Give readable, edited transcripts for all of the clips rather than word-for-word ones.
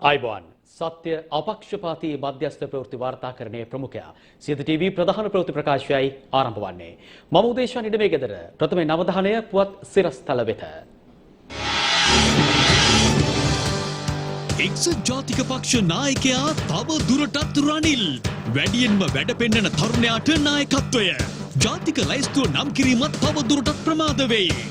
आयुबोन सत्य अपक्षपाती मध्यस्थ प्रवृत्ति वार्ताकरणे प्रमुखया सिद्ध टीवी प्रधान प्रवृत्ति प्रकाशයයි ආරම්භ වන්නේ මම උදේශාන් ඉඩමේ ගෙදර ප්‍රථම නවධානය පුවත් සිරස්තල වෙත එක්සත් ජාතික පක්ෂ නායකයා තව දුරටත් රනිල් වැඩියෙන්ම වැඩ පෙන්නන තරුණයාට නායකත්වය ජාතික ලයිස්තුව නම් කිරීමත් තව දුරටත් ප්‍රමාද වෙයි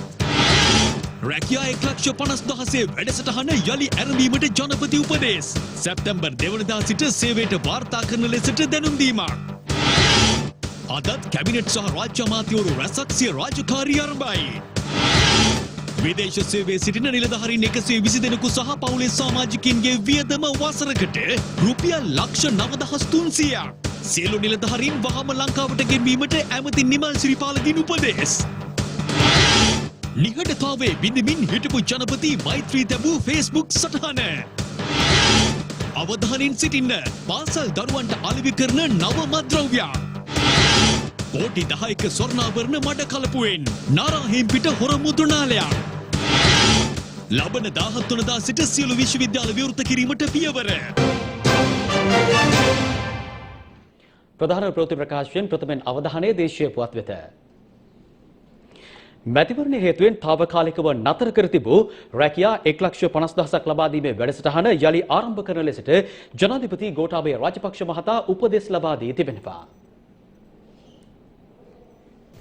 රැකියා 1,50,000 වැඩසටහන යලි ඇරඹීමට ජනපති උපදෙස් සැප්තැම්බර් 2 වෙනිදා සිට සේවයට වාර්තා කරන ලෙසට දැනුම් දීමක් අදත් කැබිනට් සහ රාජ්‍ය අමාත්‍යවරු රැසක් සිය රාජකාරී ආරම්භයි විදේශ සේවයේ සිටින නිලධාරීන් 120 දෙනෙකු සහ පවුලේ සමාජිකින්ගේ වියදම වසරකට රුපියල් ලක්ෂ 9,300ක් සියලු නිලධාරීන් වහම ලංකාවට ගෙන්වීමට ඇමති නිමල් ශ්‍රීපාල දින උපදෙස් නිහඬතාවයේ බිඳමින් හිටපු ජනපති මෛත්‍රී තැබූ ෆේස්බුක් සටහන අවධානයෙන් සිටින්න පාසල් දරුවන්ට අලෙවි කරන නව මත්ද්‍රව්‍යයක් කෝටි 10ක ස්වර්ණාභරණ මඩ කලපුවෙන් නාරාහෙම්පිට හොර මුද්‍රණාලයක් ලබන 17 වෙනිදා සිට සියලු විශ්වවිද්‍යාල විවෘත කිරීමට පියවර ප්‍රධාන ප්‍රවෘත්ති ප්‍රකාශයෙන් ප්‍රථමයෙන් අවධානය දේශීය පුවත් වෙත මැතිවරණ හේතුවෙන් తాවකාලිකව නතර කර තිබූ රැකියා 1,50,000ක් ලබා දීමේ වැඩසටහන යලි ආරම්භ කරන ලෙසට ජනාධිපති ගෝඨාභය රාජපක්ෂ මහතා උපදෙස් ලබා දී තිබෙනවා.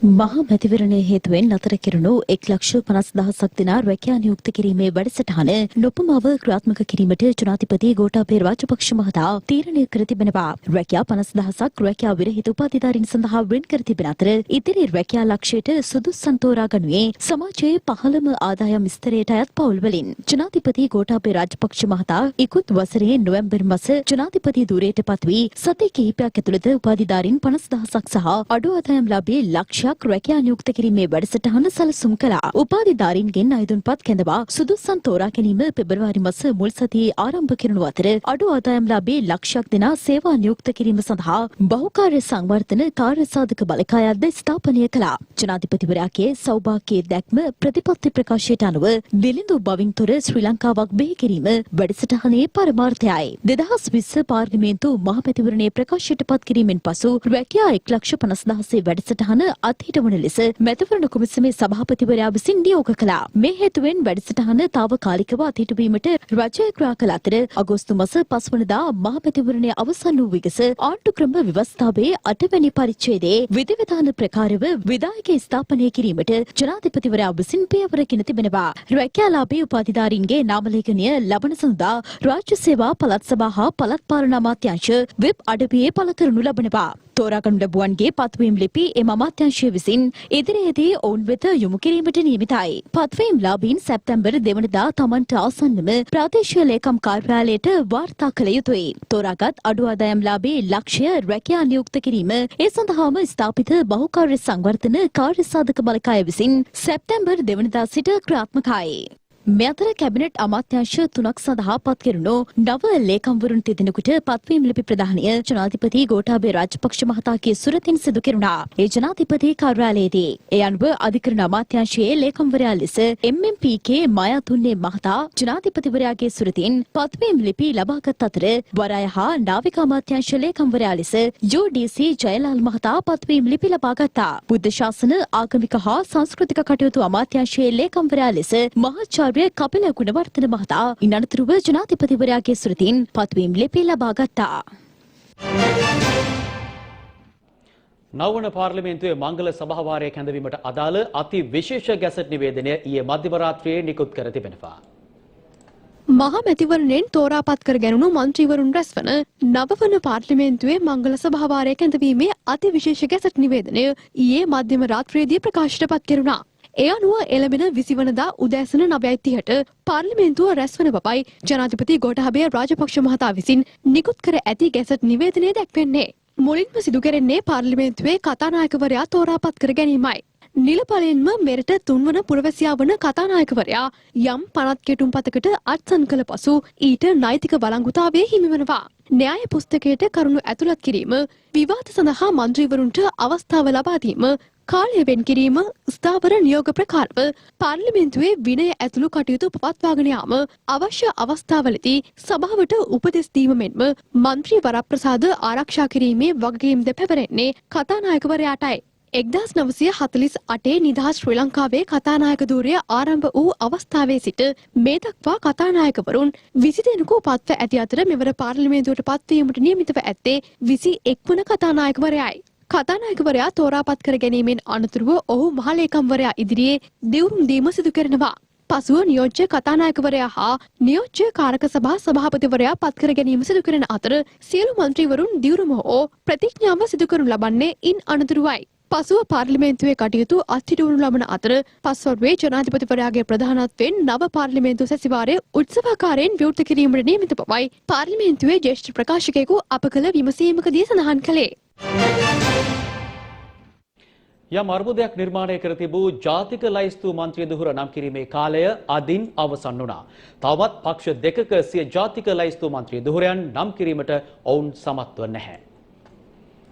මහා මැතිවරණයේ හේතුවෙන් නතර කෙරුණු 1,50,000ක් දෙනා රැකියා නියුක්ත කිරීමේ වැඩසටහන නොපමාව ක්‍රියාත්මක කිරීමට ජනාධිපති ගෝඨාභය රාජපක්ෂ මහතා තීරණය කර තිබෙනවා. රැකියා 50,000ක් රැකියා විරහිත උපාධිධාරීන් සඳහා වෙන් කර තිබෙන අතර ඉදිරි රැකියා ලක්ෂයට සුදුස්සන් තෝරා ගනුයේ සමාජයේ පහළම ආදායම් ස්තරයට අයත් පවුල් වලින්. ජනාධිපති ගෝඨාභය රාජපක්ෂ මහතා ඉකුත් වසරේ නොවැම්බර් මාස ජනාධිපති ධූරයට පත් වී සති කිහිපයක් ඇතුළත උපාධිධාරීන් 50,000ක් සහ අඩු ආදායම් ලාභී ලක්ෂ රැකියා නියුක්ත කිරීමේ වැඩසටහන සැලසුම් කළා. උපාධිධාරීන්ගෙන් අයදුම්පත් කැඳවා සුදුස්සන් තෝරා ගැනීම පෙබරවාරි මාස මුල් සතියේ ආරම්භ කරනු අතර අඩු ආදායම්ලාභී ලක්ෂයක් දෙනා සේවා නියුක්ත කිරීම සඳහා බහුකාර්ය සංවර්ධන කාර්යසාධක බලකායක්ද ස්ථාපනය කළා. ජනාධිපතිවරයාගේ සෞභාග්‍යයේ දැක්ම ප්‍රතිපත්ති ප්‍රකාශයට අනුව දිලිඳු බවින් තොර ශ්‍රී ලංකාවක් බිහි කිරීම වැඩසටහනේ පරමාර්ථයයි. 2020 පාර්ලිමේන්තු මහමැතිවරණයේ ප්‍රකාශයට පත් කිරීමෙන් පසු රැකියා 1,50,000 වැඩසටහන අතීතවන ලෙස මැතිවරණ කොමිසමේ සභාපතිවරයා විසින් නියෝග කළා. මේ හේතුවෙන් වැඩසටහන තාවකාලිකව අතීත වීමට රජය ක්‍රියා කළ අතර අගෝස්තු මාස 5 වෙනිදා මහමැතිවරණය අවසන් වූ විගස ආණ්ඩු ක්‍රම ව්‍යවස්ථාවේ 8 වැනි පරිච්ඡේදයේ විධිවිධාන ප්‍රකාරව විධායක ස්ථාපනය කිරීමට ජනාධිපතිවරයා විසින් පියවර ගෙන තිබෙනවා. රැකියාලාභී උපාධිධාරීන්ගේ නාමලේඛනය ලබන සඳහා රාජ්‍ය සේවා පළාත් සභා හා පළාත් පාලන අමාත්‍යාංශ වෙබ් අඩවියේ පළ කරනු ලබනවා. තෝරාගනු ලැබුවන්ගේ පත්වීම් ලිපි එම අමාත්‍යාංශය විසින් ඉදිරියේදී ඔවුන් වෙත යොමු කිරීමට නියමිතයි. පත්වීම් ලාභීන් සැප්තැම්බර් 2 වෙනිදා තමන්ට ආසන්නම ප්‍රාදේශීය ලේකම් කාර්යාලයට වාර්තා කළ යුතුයි. තෝරාගත් අඩු ආදායම් ලාභී ලක්ෂ්‍ය රැකියා නියුක්ත කිරීම ඒ සඳහාම ස්ථාපිත බහුකාර්ය සංවර්ධන කාර්යසාධක බලකාය විසින් සැප්තැම්බර් 2 වෙනිදා සිට ක්‍රියාත්මකයි. මේ අතර කැබිනට් අමාත්‍යාංශ 3ක් සඳහා පත් කෙරුණු නව ලේකම්වරුන් තිදෙනෙකුට පත්වීම් ලිපි ප්‍රදානය ජනාධිපති ගෝඨාභය රාජපක්ෂ මහතාගේ සුරතින් සිදු කෙරුණා. ඒ ජනාධිපති කාර්යාලයේදී ඒ අනුව අධිකරණ අමාත්‍යාංශයේ ලේකම්වරයා ලෙස MMPK මායාතුන්නේ මහතා ජනාධිපතිවරයාගේ සුරතින් පත්වීම් ලිපි ලබාගත් අතර වරාය හා නාවික අමාත්‍යාංශ ලේකම්වරයා ලෙස UDC ජයලාල් මහතා පත්වීම් ලිපි ලබා ගත්තා. බුද්ධ ශාසන ආගමික හා සංස්කෘතික කටයුතු අමාත්‍යාංශයේ ලේකම්වරයා ලෙස මහාචාර්ය කපිල ගුණවර්ධන මහතා ඉන් අනතුරුව ජනාධිපතිවරයාගේ සුරතින් පත්වීම් ලිපි ලබා ගත්තා. නවවන පාර්ලිමේන්තුවේ මංගල සභාවාරය කැඳවීමට අදාළ අති විශේෂ ගැසට් නිවේදනය ඊයේ මධ්‍යම රාත්‍රියේ නිකුත් කර තිබෙනවා. මහා මැතිවරණයෙන් තෝරාපත් කර ගැනුණු මන්ත්‍රීවරුන් රැස්වන නවවන පාර්ලිමේන්තුවේ මංගල සභාවාරය කැඳවීමේ අති විශේෂ ගැසට් නිවේදනය ඊයේ මධ්‍යම රාත්‍රියේදී ප්‍රකාශයට පත් කෙරුණා. ඒ අනුව එළඹෙන 20 වනදා උදෑසන 9:30ට පාර්ලිමේන්තුව රැස්වන බවයි ජනාධිපති ගෝඨාභය රාජපක්ෂ මහතා විසින් නිකුත් කර ඇති ගැසට් නිවේදනයේ දැක්වෙන්නේ. මුලින්ම සිදු කෙරෙන්නේ පාර්ලිමේන්තුවේ කතානායකවරයා තෝරාපත් කර ගැනීමයි. නිලපලයෙන්ම මෙරට තුන්වන පුරවැසියා වන කතානායකවරයා යම් පනත් කෙටුම්පතකට අත්සන් කළ පසු ඊට නෛතික වළංගුතාවය හිමිවනවා. න්‍යාය පුස්තකයට කරුණු ඇතුළත් කිරීම, විවාද සඳහා මන්ත්‍රීවරුන්ට අවස්ථාව ලබා දීම, කාලය වෙන් කිරීම, ස්ථාවර නියෝග ප්‍රකාරව පාර්ලිමේන්තුවේ විනය ඇතුළු කටයුතු පවත්වාගෙන යාම, අවශ්‍ය අවස්ථාවලදී සභාවට උපදෙස් දීම මෙන්ම මන්ත්‍රී වරප්‍රසාද ආරක්ෂා කිරීමේ වගකීම්ද පැවරෙන්නේ කතානායකවරයාටයි. 1948 නිදහස් ශ්‍රී ලංකාවේ කතානායක ධූරය ආරම්භ වූ අවස්ථාවේ සිට මේ දක්වා කතානායකවරුන් 20 දෙනෙකු පත්ව ඇති අතර මෙවර පාර්ලිමේන්තුවට පත්වීමට නියමිතව ඇත්තේ 21 වන කතානායකවරයායි. කතානායකවරයා තෝරාපත් කර ගැනීමෙන් අනතුරුව ඔහු මහලේකම්වරයා ඉදිරියේ දිවුරුම් දීම සිදු කරනවා. පසුව නියෝජ්‍ය කතානායකවරයා හා නියෝජ්‍ය කාරක සභා සභාපතිවරයා පත් කර ගැනීම සිදු කරන අතර සියලු මන්ත්‍රීවරුන් දිවුරුම හෝ ප්‍රතිඥාව සිදු කරනු ලබන්නේ ඉන් අනතුරුවයි. පසුව පාර්ලිමේන්තුවේ කටයුතු අත්හිටුවනු ලබන අතර පස්වරුවේ ජනාධිපතිවරයාගේ ප්‍රධානත්වයෙන් නව පාර්ලිමේන්තු සැසිවාරය උත්සවාකාරයෙන් විවෘත කිරීමට නියමිත බවයි පාර්ලිමේන්තුවේ ජ්‍යෙෂ්ඨ ප්‍රකාශකයෙකු අප කළ විමසීමකදී සඳහන් කළේ. යම් අර්බුදයක් නිර්මාණය කර තිබූ ජාතික ලයිස්තු මන්ත්‍රී දුහුර නම් කිරීමේ කාලය අදින් අවසන් වුණා. තවමත් පක්ෂ දෙකක සිය ජාතික ලයිස්තු මන්ත්‍රී දුහුරයන් නම් කිරීමට ඔවුන් සමත්ව නැහැ.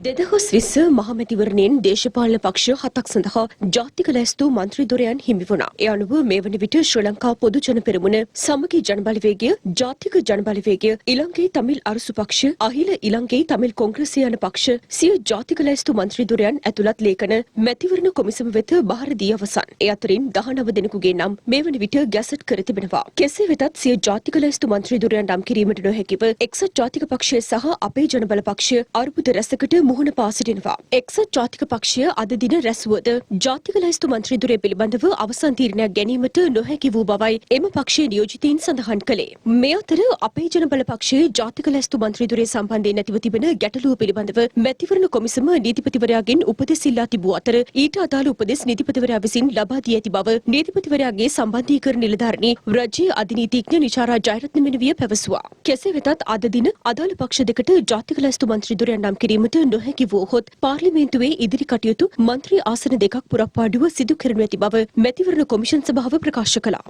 2020 මහමැතිවරණයෙන් දේශපාලන පක්ෂ 7ක් සඳහා ජාතික ලැයිස්තු මන්ත්‍රී ධුරයන් හිමි වුණා. ඒ අනුව මේ වන විට ශ්‍රී ලංකා පොදු ජන පෙරමුණ, සමගි ජනබලවේගය, ජාතික ජනබලවේගය, ඉලංගේ තමිල් අරසු පක්ෂ, අහිල ඉලංගේ තමිල් කොංග්‍රසය යන පක්ෂ සිය ජාතික ලැයිස්තු මන්ත්‍රී ධුරයන් ඇතුළත් ලේඛන මැතිවරණ කොමිසම වෙත බාර දී අවසන්. ඒ අතරින් 19 දෙනෙකුගේ නම් මේ වන විට ගැසට් කර තිබෙනවා. කෙසේ වෙතත් සිය ජාතික ලැයිස්තු මන්ත්‍රී ධුරයන් නම් කිරීමට නොහැකිව එක්සත් ජාතික පක්ෂය සහ අපේ ජනබල පක්ෂය අර්බුද රැසකට මුහුණ පා සිටිනවා. එක්සත් ජාතික පක්ෂය අද දින රැස්වුවද ජාතික ලැයිස්තු මන්ත්‍රී ධුරය පිළිබඳව අවසන් තීරණයක් ගැනීමට නොහැකි වූ බවයි එම පක්ෂයේ නියෝජිතයින් සඳහන් කළේ. මේ අතර අපේ ජනබල පක්ෂයේ ජාතික ලැයිස්තු මන්ත්‍රී ධුරය සම්බන්ධයෙන් නැතිව තිබෙන ගැටලුව පිළිබඳව මැතිවරණ කොමිසම නීතිපතිවරයාගෙන් උපදෙස් ඉල්ලා තිබූ අතර ඊට අදාළ උපදෙස් නීතිපතිවරයා විසින් ලබා දී ඇති බව නීතිපතිවරයාගේ සම්බන්ධීකරණ නිලධාරණී රජයේ අධිනීතිඥ නිචාරා ජයරත්න මෙනවිය පැවසුවා. කෙසේ වෙතත් අද දින අදාළ පක්ෂ දෙකට ජාතික ලැයිස්තු මන්ත්‍රී ධුරයන් නම් කිරීමට නොහැකි වූහොත් පාර්ලිමේන්තුවේ ඉදිරි කටයුතු මන්ත්‍රී ආසන දෙකක් පුරප්පාඩුව සිදු කරනු ඇති බව මැතිවරණ කොමිෂන් සභාව ප්‍රකාශ කළා.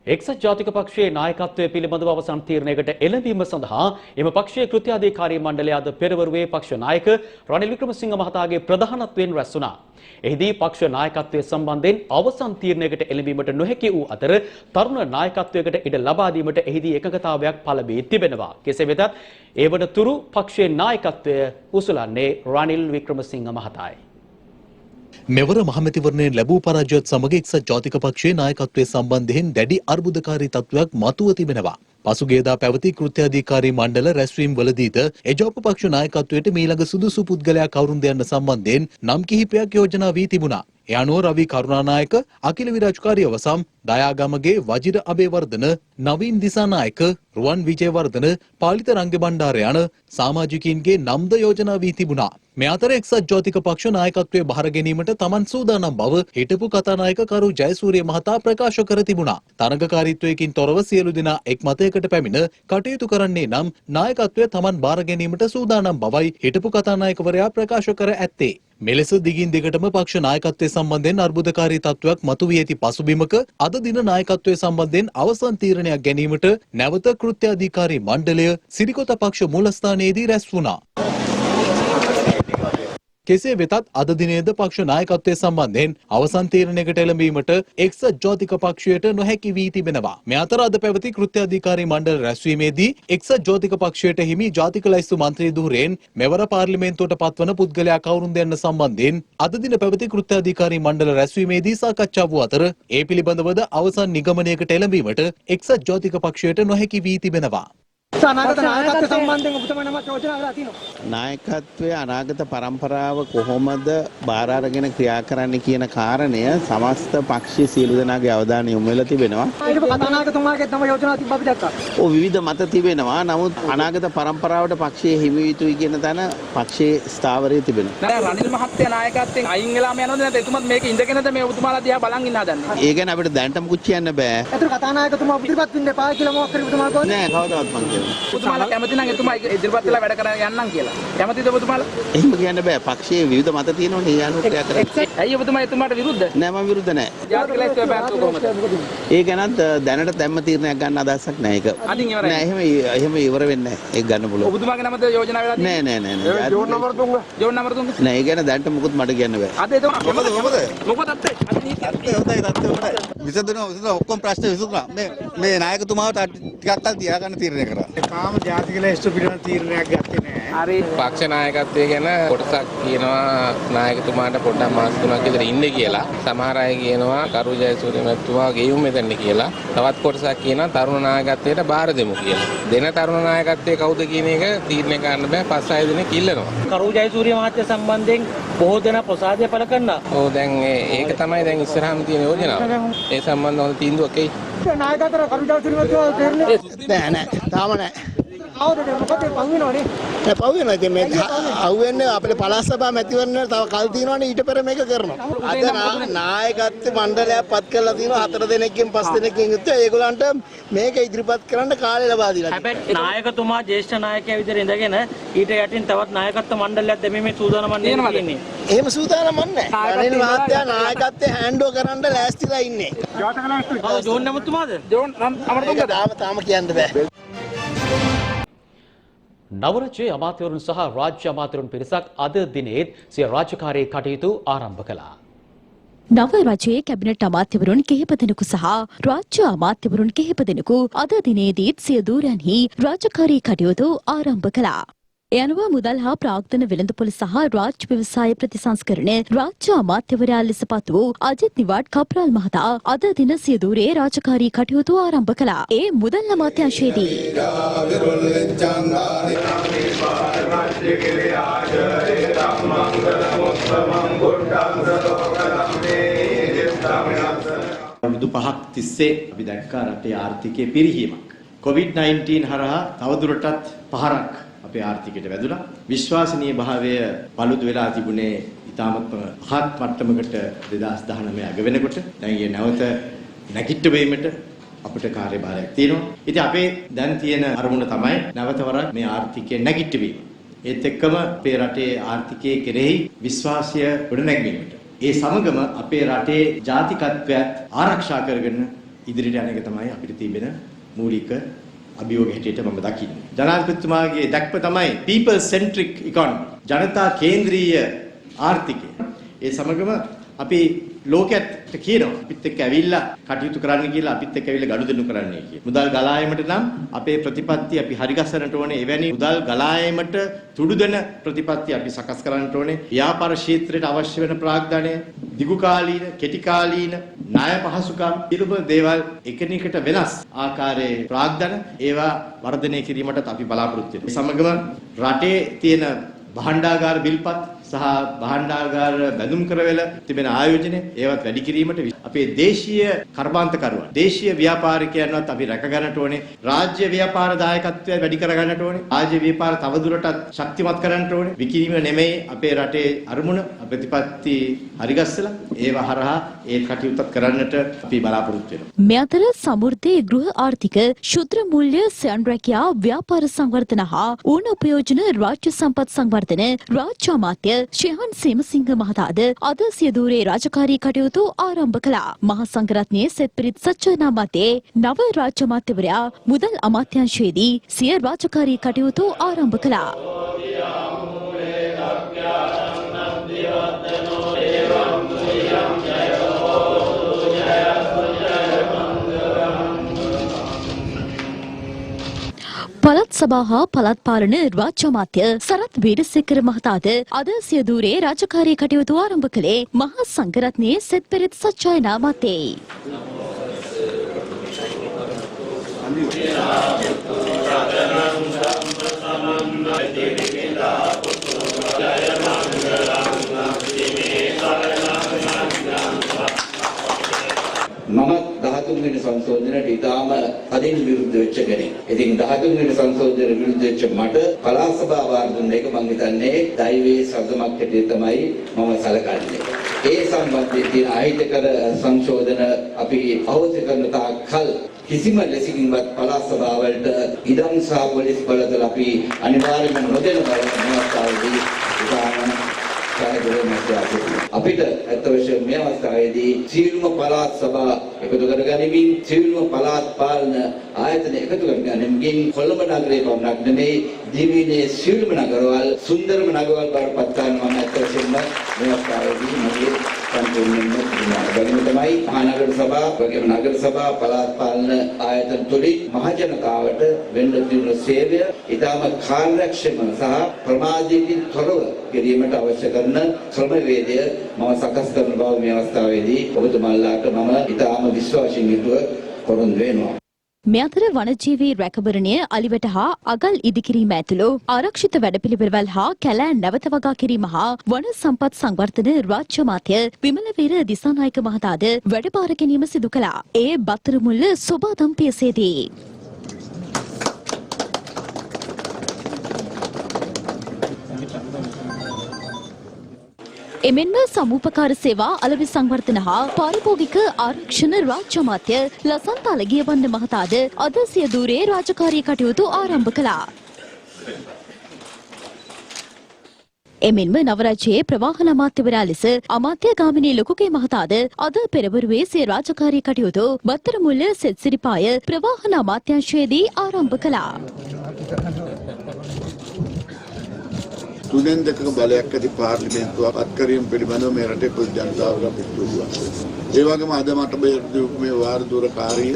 එක්සත් ජාතික පක්ෂයේ නායකත්වය පිළිබඳව අවසන් තීරණයකට එළඹීම සඳහා එම පක්ෂයේ කෘත්‍යාධිකාරී මණ්ඩලය අද පෙරවරුවේ පක්ෂ නායක රනිල් වික්‍රමසිංහ මහතාගේ ප්‍රධානත්වයෙන් රැස් වුණා. එහිදී පක්ෂ නායකත්වය සම්බන්ධයෙන් අවසන් තීරණයකට එළඹීමට නොහැකි වූ අතර තරුණ නායකත්වයකට ඉඩ ලබා දීමට එහිදී එකඟතාවයක් පළ වී තිබෙනවා. කෙසේ වෙතත් ඒ වනතුරු පක්ෂයේ නායකත්වය උසුලන්නේ රනිල් වික්‍රමසිංහ මහතායි. මෙවර මහමැතිවරණයෙන් ලැබූ පරාජයත් සමග එක්සත් ජාතික පක්ෂයේ නායකත්වය සම්බන්ධයෙන් දැඩි අර්බුදකාරී තත්ත්වයක් මතුව තිබෙනවා. පසුගියදා පැවති කෘත්‍යාධිකාරී මණ්ඩල රැස්වීම් වලදීද එජාප පක්ෂ නායකත්වයට මීළඟ සුදුසු පුද්ගලයා කවුරුන්ද යන්න සම්බන්ධයෙන් නම් කිහිපයක් යෝජනා වී තිබුණා. ඒ අනුව රවි කරුණානායක, අකිල විරාජකාරී අවසම්, දයාගමගේ වජිර අබේවර්ධන, නවීන් දිසානායක, රුවන් විජේවර්ධන, පාලිත රංගබණ්ඩාර යන සමාජිකයින්ගේ නම්ද යෝජනා වී තිබුණා. මේ අතර එක්සත් ජාතික පක්ෂ නායකත්වයේ බහර ගැනීමට තමන් සූදානම් බව හිටපු කතානායක කරු ජයසූරිය මහතා ප්‍රකාශ කර තිබුණා. තරඟකාරීත්වයකින් තොරව සියලු දෙනා එක් මතයකට පැමිණ කටයුතු කරන්නේ නම් නායකත්වය තමන් බාර ගැනීමට සූදානම් බවයි හිටපු කතානායකවරයා ප්‍රකාශ කර ඇත්තේ. මෙලෙස දිගින් දිගටම පක්ෂ නායකත්වය සම්බන්ධයෙන් අර්බුදකාරී තත්ත්වයක් මතුවී ඇති පසුබිමක අද දින නායකත්වය සම්බන්ධයෙන් අවසන් තීරණයක් ගැනීමට නැවත කෘත්‍යාධිකාරී මණ්ඩලය සිරිකොත පක්ෂ මූලස්ථානයේදී රැස් වුණා. කෙසේ වෙතත් අද දිනේද පක්ෂ නායකත්වය සම්බන්ධයෙන් අවසන් තීරණයකට එළඹීමට එක්සත් ජාතික පක්ෂයට නොහැකි වී තිබෙනවා. මේ අතර අද පැවති කෘත්‍යාධිකාරී මණ්ඩල රැස්වීමේදී එක්සත් ජාතික පක්ෂයට හිමි ජාතික ලැයිස්තු මන්ත්‍රී ධුරයෙන් මෙවර පාර්ලිමේන්තුවට පත්වන පුද්ගලයා කවුරුන්ද යන්න සම්බන්ධයෙන් අද දින පැවති කෘත්‍යාධිකාරී මණ්ඩල රැස්වීමේදී සාකච්ඡා වූ අතර ඒ පිළිබඳවද අවසන් නිගමනයකට එළඹීමට එක්සත් ජාතික පක්ෂයට නොහැකි වී තිබෙනවා. අනාගත නායකත්ව සම්බන්ධයෙන් ඔබතුමා නමක් යෝජනා කරලා තියෙනවා. නායකත්වයේ අනාගත පරම්පරාව කොහොමද බාර අරගෙන ක්‍රියා කරන්න කියන කාරණය සමස්ත පක්ෂයේ සියලු දෙනාගේ අවධානය යොමු වෙලා තිබෙනවා. ඒක කතානායකතුමාගේ තම යෝජනා තිබ්බ අපි දැක්කා. ඔව් විවිධ මත තිබෙනවා. නමුත් අනාගත පරම්පරාවට පක්ෂයේ හිමි යුතුයි කියන තැන පක්ෂයේ ස්ථාවරයේ තිබෙනවා. දැන් රනිල් මහත්තයා නායකත්වයෙන් අයින් වෙලාම යනවද නැත්නම් එතුමත් මේක ඉඳගෙනද මේ ඔබතුමාලා දිහා බලන් ඉන්න හදන්නේ? ඒ ගැන අපිට දැනට මුකුත් කියන්න බෑ. ඒතර කතානායකතුමා ඉදිරිපත් වෙන්න එපා කියලා මොකක් කරු ඔබතුමා කිව්වද? නෑ කවදාවත් මං කියන්නේ. ඔබතුමාලා කැමති නම් එතුමා ඉදිරිපත් වෙලා වැඩ කරන්න යන්නම් කියලා. කැමතිද ඔබතුමාලා? එහෙම කියන්න බෑ. පක්ෂයේ විවිධ මත තියෙනවනේ. ඒ අනුව ක්‍රියා කරන්න. ඇයි ඔබතුමා එතුමාට විරුද්ධ? නෑ මම විරුද්ධ නෑ. ජාතික ලැයිස්තුවේ පැවැත්වුව කොහොමද? ඒ ගැනත් දැනට දැම්ම තීරණයක් ගන්න අදහසක් නෑ ඒක. අදින් ඉවරයි. නෑ එහෙම ඉවර වෙන්නේ නෑ. ඒක ගන්න පුළුවන්. ඔබතුමාගේ නමද යෝජනා වෙලා තියෙන්නේ? නෑ. John number 3. නෑ ඒ ගැන දැනට මුකුත් මට කියන්න බෑ. අද එතුමා මොකද අත්තේ? අද නීතිය. විසඳුණා ඔක්කොම ප්‍රශ්න විසඳුණා. මේ නායකතුමාට ටිකක් කල් තියාගන්න තීරණය කරා. තාම ජාතික ලැයිස්තු පිළිබඳ තීරණයක් ගත්තේ නැහැ. හරි. පක්ෂ නායකත්වය ගැන කොටසක් කියනවා නායකතුමාට පොඩ්ඩක් මාස 3ක් විතර ඉන්න කියලා. සමහර අය කියනවා කරු ජයසූරිය මැතිතුමා ගෙයුම් මෙතන කියලා. තවත් කොටසක් කියනවා තරුණ නායකත්වයට බාර දෙමු කියලා. දෙන තරුණ නායකත්වයේ කවුද කියන එක තීරණය කරන්න බෑ. 5-6 දෙනෙක් ඉල්ලනවා. කරු ජයසූරිය මහත්තයා සම්බන්ධයෙන් බොහෝ දෙනා ප්‍රසාදය පළ කරනවා. ඔව් දැන් ඒක තමයි දැන් ඉස්සරහම තියෙන යෝජනාව. ඒ සම්බන්ධව හොඳ තීන්දුවක් එයි. නායකත්වර කරු ජයසූරිය තේරෙන්නේ නෑ තාම නෑ. කවුද මොකද පංගිනවනේ? නෑ පව් වෙනවා. ඉතින් මේ අහුවෙන්නේ අපේ පළාත් සභා මැතිවරණයට තව කල් තියෙනවනේ ඊට පෙර මේක කරනවා. අද නායකත්ව මණ්ඩලයක් පත් කරලා තියෙනවා 4 දෙනෙක්ගෙන් 5 දෙනෙක්ගෙන් යුත් ඒගොල්ලන්ට මේක ඉදිරිපත් කරන්න කාලය ලබා දීලා. හැබැයි නායකතුමා ජ්‍යෙෂ්ඨ නායකයා විදිහට ඉඳගෙන ඊට යටින් තවත් නායකත්ව මණ්ඩලයක් දැමීමේ සූදානමක් නෙන්නේ. එහෙම සූදානමක් නැහැ. රනිල් මහත්තයා නායකත්වයේ හෑන්ඩ් ඕවර් කරන්න ලෑස්තිලා ඉන්නේ. ජෝන් නමතුමාද? ජෝන් අමරතුංගද? තාම කියන්න බෑ. නවරජයේ අමාත්‍යවරුන් සහ රාජ්‍ය අමාත්‍යවරුන් පිරිසක් අද දිනේත් සිය රාජකාරී කටයුතු ආරම්භ කළා. නව රජයේ කැබිනට් අමාත්‍යවරුන් කිහිප දෙනෙකු සහ රාජ්‍ය අමාත්‍යවරුන් කිහිප දෙනෙකු අද දිනේදීත් සිය දූරයන්හි රාජකාරී කටයුතු ආරම්භ කළා. ඒ අනුව මුදල් හා ප්‍රාග්ධන වෙළඳපොළ සහ රාජ්‍ය ව්‍යවසාය ප්‍රතිසංස්කරණ රාජ්‍ය අමාත්‍යවරයා ලෙස පත් වූ අජිත් නිවාඩ් කප්රාල් මහතා අද දින සිය දූරයේ රාජකාරී කටයුතු ආරම්භ කළා. ඒ මුදල් අමාත්‍යාංශයේදී අවුරුදු 5ක් තිස්සේ අපි දැක්කා රටේ ආර්ථිකයේ පිරිහීමක්. COVID-19 හරහා තවදුරටත් පහරක් අපේ ආර්ථිකයට වැදුනා. විශ්වාසනීය භාවය paludu වෙලා තිබුණේ ඉතාමත්ම පහත් මට්ටමකට 2019 අග වෙනකොට. දැන් ඊයේ නැවත නැගිට වීමට අපිට කාර්යභාරයක් තියෙනවා. ඉතින් අපේ දැන් තියෙන අරමුණ තමයි නැවත වරක් මේ ආර්ථිකය නැගිටවීම. ඒත් එක්කම අපේ රටේ ආර්ථිකයේ කෙරෙහි විශ්වාසය ගොඩනැගීමට. ඒ සමගම අපේ රටේ ජාතිකත්වයත් ආරක්ෂා කරගෙන ඉදිරියට යන එක තමයි අපිට තිබෙන මූලික අභියෝග හැටියට මම දකින්නේ. ජනාධිපතිතුමාගේ දැක්ම තමයි people centric economy. ජනතා කේන්ද්‍රීය ආර්ථිකය. ඒ සමගම අපි ලෝකයට කියනවා අපිත් එක්ක ඇවිල්ලා කටයුතු කරන්න කියලා අපිත් එක්ක ඇවිල්ලා ගනුදෙනු කරන්නයි කියලා. මුදල් ගලායමට නම් අපේ ප්‍රතිපත්ති අපි හරි ගස්සන්නට ඕනේ. එවැනි මුදල් ගලායමට තුඩු දෙන ප්‍රතිපත්ති අපි සකස් කරන්නට ඕනේ. ව්‍යාපාර ක්ෂේත්‍රයට අවශ්‍ය වෙන ප්‍රාග්ධනය, දිගුකාලීන, කෙටිකාලීන ණය පහසුකම් පිළිබඳ දේවල් එකිනෙකට වෙනස් ආකාරයේ ප්‍රාග්ධන ඒවා වර්ධනය කිරීමටත් අපි බලාපොරොත්තු වෙනවා. සමගම රටේ තියෙන භාණ්ඩාගාර බිල්පත් සහ භාණ්ඩාගාර බැඳුම් කරවල තිබෙන ආයෝජන ඒවත් වැඩි කිරීමට අපේ දේශීය කර්මාන්තකරුවන් දේශීය ව්‍යාපාරිකයන්වත් අපි රැක ගන්නට ඕනේ. රාජ්‍ය ව්‍යාපාර දායකත්වය වැඩි කර ගන්නට ඕනේ. රාජ්‍ය ව්‍යාපාර තවදුරටත් ශක්තිමත් කරන්නට ඕනේ. විකිණීම නෙමෙයි අපේ රටේ අරමුණ ප්‍රතිපත්ති හරිගස්සලා ඒව හරහා ඒ කටයුත්තත් කරන්නට අපි බලාපොරොත්තු වෙනවා. මේ අතර සමෘද්ධි ගෘහ ආර්ථික ශුද්‍ර මූල්‍ය ස්වයං රැකියා ව්‍යාපාර සංවර්ධන හා ඌන උපයෝජන රාජ්‍ය සම්පත් සංවර්ධන රාජ්‍ය අමාත්‍ය ශිහාන් සේමසිංහ මහතාද අද සිය දූරේ රාජකාරී කටයුතු ආරම්භ කළා. මහා සංඝරත්නයේ සෙත් පිරිත් සච්චායනා මතේ නව රාජ්‍ය අමාත්‍යවරයා මුදල් අමාත්‍යාංශයේදී සිය රාජකාරී කටයුතු ආරම්භ කළා. පළාත් සභා හා පළාත් පාලන රාජ්‍ය අමාත්‍ය සරත් වීරසේකර මහතාද අද සිය දූරේ රාජකාරී කටයුතු ආරම්භ කළේ මහා සංඝරත්නයේ සෙත් පෙරෙත් සච්චායනා මතේ. Thank you. සංශෝධනයට ඉතාම කදින් විරුද්ධ වෙච්ච කෙනෙක්. ඉතින් 13 වෙනි සංශෝධනයට විරුද්ධ වෙච්ච මට පළාත් සභා වාර්ඩ දුන්න එක මම හිතන්නේ දෛවයේ සගමක් හැටියට තමයි මම සැලකන්නේ. ඒ සම්බන්ධයෙන් තියෙන අහිතකර සංශෝධන අපි අවශ්‍ය කරන තාක් කල් කිසිම ලෙසකින්වත් පළාත් සභාවලට ඉදන් සහ පොලිස් බලතල අපි අනිවාර්යයෙන්ම නොදෙන බව මේ අවස්ථාවේදී අපිට ඇත්ත වශයෙන්ම මේ අවස්ථාවේදී සියලුම පළාත් සභා එකතු කරගනිමින් සියලුම පළාත් පාලන ආයතන එකතු කරගනිමින් කොළඹ නගරයේ පමණක් නෙමෙයි දිවයිනේ සියලුම නගරවල සුන්දරම නගරවල බවට පත් කරන මම ඇත්ත වශයෙන්ම මේ අවස්ථාවේදී මගේ සම්පූර්ණයෙන්ම බැලීම තමයි මහනගර සභා වගේම නගර සභා පළාත් පාලන ආයතන තුලින් මහ ජනතාවට වෙන්න තියෙන සේවය ඉතාම කාර්යක්ෂම සහ ප්‍රමාදයකින් තොරව කිරීමට අවශ්‍ය කරන ක්‍රමවේදය මම සකස් කරන බව මේ අවස්ථාවේදී ඔබතුමාලාට මම ඉතාම විශ්වාසයෙන් යුතුව පොරොන්දු වෙනවා. මේ අතර වනජීවී රැකවරණය අලිවට හා අගල් ඉදිකිරීම ඇතුළු ආරක්ෂිත වැඩපිළිවෙළවල් හා කැලෑන් නැවත වගා කිරීම හා වන සම්පත් සංවර්ධන රාජ්‍ය අමාත්‍ය විමලවීර දිසානායක මහතාද වැඩබාර ගැනීම සිදු කළා. ඒ බත්තරමුල්ල සොබාදම් පියසේදී. එමෙන්ම සමූපකාර සේවා අලෙවි සංවර්ධන හා පාරිභෝගික ආරක්ෂණ රාජ්‍ය අමාත්‍ය ලසන්ත අලගියවන්න මහතාද අද සිය දූරේ රාජකාරී කටයුතු ආරම්භ කළා. එමෙන්ම නවරාජ්‍යයේ ප්‍රවාහන අමාත්‍යවරයා ලෙස අමාත්‍ය ගාමිණී ලොකුගේ මහතාද අද පෙරවරුවේ සිය රාජකාරී කටයුතු බත්තරමුල්ල සෙත්සිරිපාය ප්‍රවාහන අමාත්‍යාංශයේදී ආරම්භ කළා. තුනෙන් දෙකක බලයක් ඇති පාර්ලිමේන්තුවක් අත්කරීම පිළිබඳව මේ රටේ පොදු ජනතාවට අපි දුරුවා. ඒ වගේම අද මට මේ වාර දුරකාරිය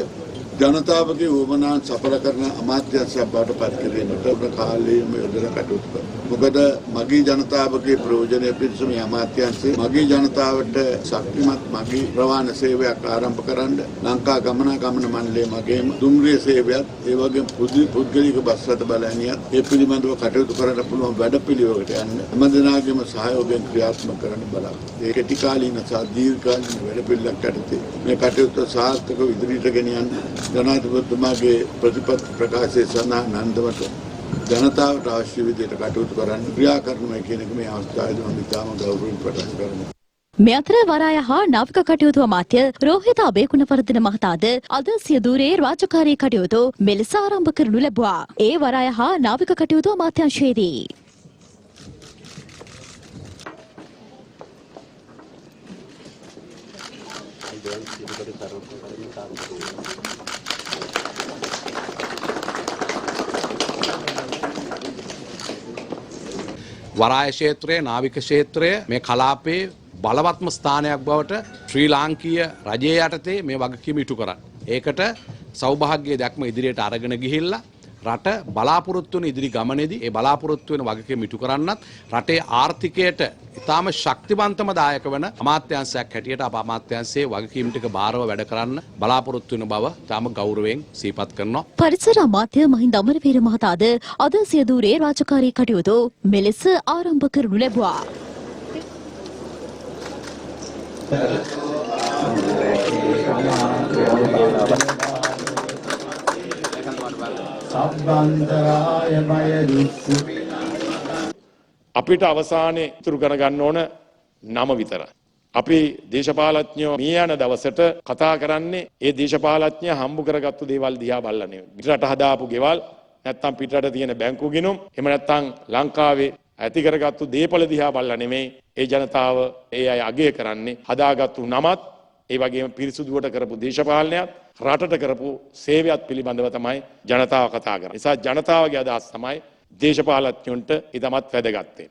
ජනතාවගේ උවමනාන් සඵල කරන අමාත්‍යංශයක් බවට පත් කිරීමට කාලයේම යොදලා කටයුතු කරනවා. මොකද මගේ ජනතාවගේ ප්‍රයෝජනය පිණිස මේ අමාත්‍යංශය මගේ ජනතාවට ශක්තිමත් මගේ ප්‍රවාහන සේවයක් ආරම්භ කරන්න ලංකා ගමනාගමන මණ්ඩලයේ මගේම දුම්රිය සේවයත් ඒ වගේම පුද්ගලික බස් රථ බලයනියත් ඒ පිළිබඳව කටයුතු කරන්න පුළුවන් වැඩපිළිවෙලකට යන්න හැම දිනකම සහයෝගයෙන් ක්‍රියාත්මක කරන්න බලාපොරොත්තු. ඒ කෙටි කාලීන සහ දීර්ඝකාලීන වැඩපිළිවෙලක් යටතේ මේ කටයුතු සාර්ථකව ඉදිරියට ගෙනියන්න ජනාධිපතිතුමාගේ ප්‍රතිපත්ති ප්‍රකාශයේ සඳහන් අන්දමට ජනතාවට අවශ්‍ය විදිහට කටයුතු කරන්න ක්‍රියා කරනවා කියන එක මේ අවස්ථාවේදී මම ඉතාම ගෞරවයෙන් ප්‍රකාශ කරනවා. මේ අතර වරාය හා නාවික කටයුතු අමාත්‍ය රෝහිත අබේගුණවර්ධන මහතාද අද සිය දූරේ රාජකාරී කටයුතු මෙලෙස ආරම්භ කරනු ලැබුවා. ඒ වරාය හා නාවික කටයුතු අමාත්‍යාංශයේදී වරාය ක්ෂේත්‍රය නාවික ක්ෂේත්‍රය මේ කලාපයේ බලවත්ම ස්ථානයක් බවට ශ්‍රී ලාංකීය රජය යටතේ මේ වගකීම ඉටු කරන්න. ඒකට සෞභාග්‍ය දැක්ම ඉදිරියට අරගෙන ගිහිල්ලා රට බලාපොරොත්තු වෙන ඉදිරි ගමනේදී ඒ බලාපොරොත්තු වෙන වගකීම ඉටු කරන්නත් රටේ ආර්ථිකයට ඉතාම ශක්තිවන්තම දායක වන අමාත්‍යාංශයක් හැටියට අප අමාත්‍යාංශයේ වගකීම් ටික බාරව වැඩ කරන්න බලාපොරොත්තු වෙන බව තාම ගෞරවයෙන් සිහිපත් කරනවා. පරිසර අමාත්‍ය මහින්ද අමරවීර මහතාද අද සිය දූරේ රාජකාරී කටයුතු මෙලෙස ආරම්භ කරනු ලැබුවා. අපිට අවසානයේ ඉතුරු කරගන්න ඕන නම විතරයි. අපි දේශපාලඥයෝ මේ යන දවසට කතා කරන්නේ ඒ දේශපාලඥය හම්බ කරගත්තු දේවල් දිහා බලලා නෙවෙයි. පිටරට හදාපු ගෙවල් නැත්තම් පිටරට තියෙන බැංකු ගිණුම් එහෙම නැත්තම් ලංකාවේ ඇති කරගත්තු දේපල දිහා බලලා නෙමෙයි ඒ ජනතාව ඒ අය අගය කරන්නේ හදාගත්තු නමත් ඒ වගේම පිරිසුදුවට කරපු දේශපාලනයත් රටට කරපු සේවයත් පිළිබඳව තමයි ජනතාව කතා කරන්නේ. නිසා ජනතාවගේ අදහස් තමයි දේශපාලඥයන්ට ඉදමත් වැදගත් වෙන්නේ.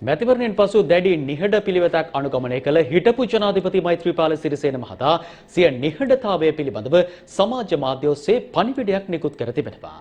මැතිවරණයෙන් පසු දැඩි නිහඬ පිළිවෙතක් අනුගමනය කළ හිටපු ජනාධිපති මෛත්‍රීපාල සිරිසේන මහතා සිය නිහඬතාවය පිළිබඳව සමාජ මාධ්‍ය ඔස්සේ පණිවිඩයක් නිකුත් කර තිබෙනවා.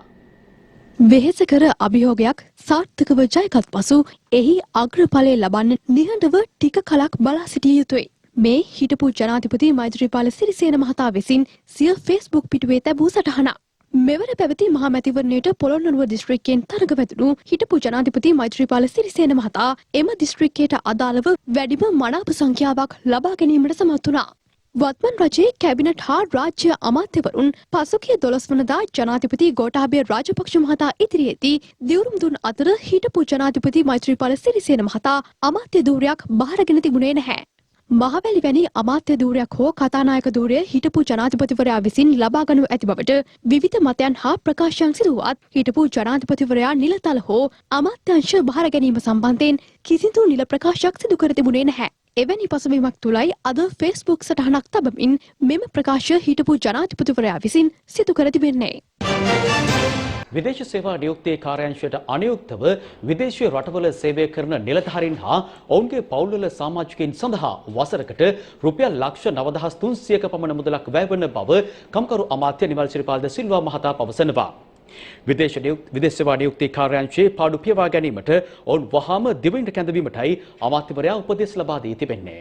වෙහෙසකර අභියෝගයක් සාර්ථකව ජයගත් පසු එහි අග්‍රඵලය ලබන්න නිහඬව ටික කලක් බලා සිටිය යුතුයි. මේ හිටපු ජනාධිපති මෛත්‍රීපාල සිරිසේන මහතා විසින් සිය ෆේස්බුක් පිටුවේ තැබූ සටහනක්. මෙවර පැවති මහා මැතිවරණයට පොළොන්නරුව දිස්ත්‍රික්කයෙන් තරඟ වැදුණු හිටපු ජනාධිපති මෛත්‍රීපාල සිරිසේන මහතා එම දිස්ත්‍රික්කයට අදාළව වැඩිම මනාප සංඛ්‍යාවක් ලබා ගැනීමට සමත් වුණා. වත්මන් රජයේ කැබිනට් හා රාජ්‍ය අමාත්‍යවරුන් පසුගිය 12 වනදා ජනාධිපති ගෝඨාභය රාජපක්ෂ මහතා ඉදිරියේදී දිවුරුම් දුන් අතර හිටපු ජනාධිපති මෛත්‍රීපාල සිරිසේන මහතා අමාත්‍ය ධූරයක් බාරගෙන තිබුණේ නැහැ. මහවැලි වැනි අමාත්‍ය ධූරයක් හෝ කතානායක ධූරය හිටපු ජනාධිපතිවරයා විසින් ලබා ගනු ඇති බවට විවිධ මතයන් හා ප්‍රකාශයන් සිදුවත් හිටපු ජනාධිපතිවරයා නිලතල හෝ අමාත්‍යංශ බාර ගැනීම සම්බන්ධයෙන් කිසිදු නිල ප්‍රකාශයක් සිදු කර තිබුණේ නැහැ. එවැනි පසුබිමක් තුලයි අද ෆේස්බුක් සටහනක් තබමින් මෙම ප්‍රකාශ හිටපු ජනාධිපතිවරයා විසින් සිදු කර තිබෙන්නේ. විදේශ සේවා නියුක්තිය කාර්යාංශයට අනුයුක්තව විදේශීය රටවල සේවය කරන නිලධාරීන් හා ඔවුන්ගේ පවුල්වල සමාජිකයින් සඳහා වසරකට රුපියල් ලක්ෂ 9300ක පමණ මුදලක් වැය වන බව කම්කරු අමාත්‍ය නිමල් ශ්‍රීපාල් ද සිල්වා මහතා පවසනවා. විදේශ සේවා නියුක්තිය කාර්යාංශයේ පාඩු පියවා ගැනීමට ඔවුන් වහාම දිවයිනට කැඳවීමටයි අමාත්‍යවරයා උපදෙස් ලබා දී තිබෙන්නේ.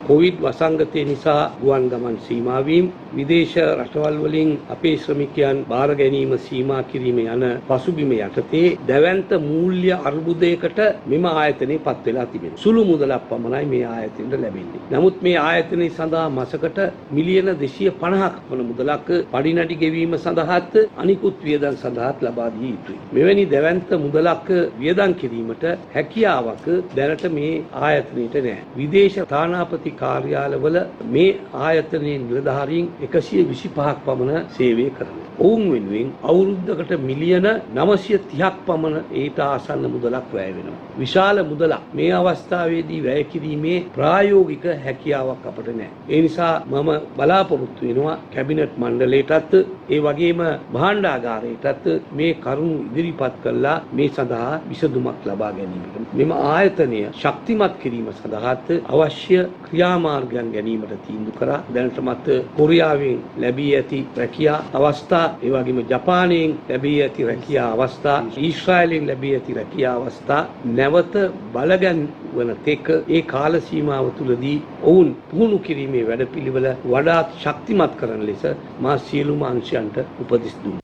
කොවිඩ් වසංගතය නිසා ගුවන් ගමන් සීමා වීම, විදේශ රටවල් වලින් අපේ ශ්‍රමිකයන් බාර ගැනීම සීමා කිරීම යන පසුබිම යටතේ දැවැන්ත මූල්‍ය අර්බුදයකට මෙම ආයතනය පත් වෙලා තිබෙනවා. සුළු මුදලක් පමණයි මේ ආයතනයට ලැබෙන්නේ. නමුත් මේ ආයතනය සඳහා මාසකට මිලියන 250ක් වන මුදලක් පඩිනඩි ගෙවීම සඳහාත් අනිකුත් වියදම් සඳහාත් ලබා දිය යුතුයි. මෙවැනි දැවැන්ත මුදලක් වියදම් කිරීමට හැකියාවක් දැනට මේ ආයතනයට නැහැ. විදේශ තානාපති කාර්යාලවල මේ ආයතනයේ නිලධාරීන් 125ක් පමණ සේවය කරනවා. ඔවුන් වෙනුවෙන් අවුරුද්දකට මිලියන 930ක් පමණ ඊට ආසන්න මුදලක් වැය වෙනවා. විශාල මුදලක් මේ අවස්ථාවේදී වැය කිරීමේ ප්‍රායෝගික හැකියාවක් අපට නැහැ. ඒ නිසා මම බලාපොරොත්තු වෙනවා කැබිනට් මණ්ඩලයටත් ඒ වගේම භාණ්ඩාගාරයටත් මේ කරුණු ඉදිරිපත් කළා මේ සඳහා විසඳුමක් ලබා ගැනීමට. මෙම ආයතනය ශක්තිමත් කිරීම සඳහාත් අවශ්‍ය ක්‍රියාමාර්ගයන් ගැනීමට තීන්දුව කරා. දැනටමත් කොරියාවෙන් ලැබී ඇති රැකියා අවස්ථා, ඒ වගේම ජපානයෙන් ලැබී ඇති රැකියා අවස්ථා, ඊශ්‍රායලයෙන් ලැබී ඇති රැකියා අවස්ථා නැවත බලගන්වන තෙක් ඒ කාල සීමාව තුළදී ඔවුන් පුහුණු කිරීමේ වැඩපිළිවෙල වඩාත් ශක්තිමත් කරන ලෙස මා සියලුම අංශයන්ට උපදෙස් දුන්නා.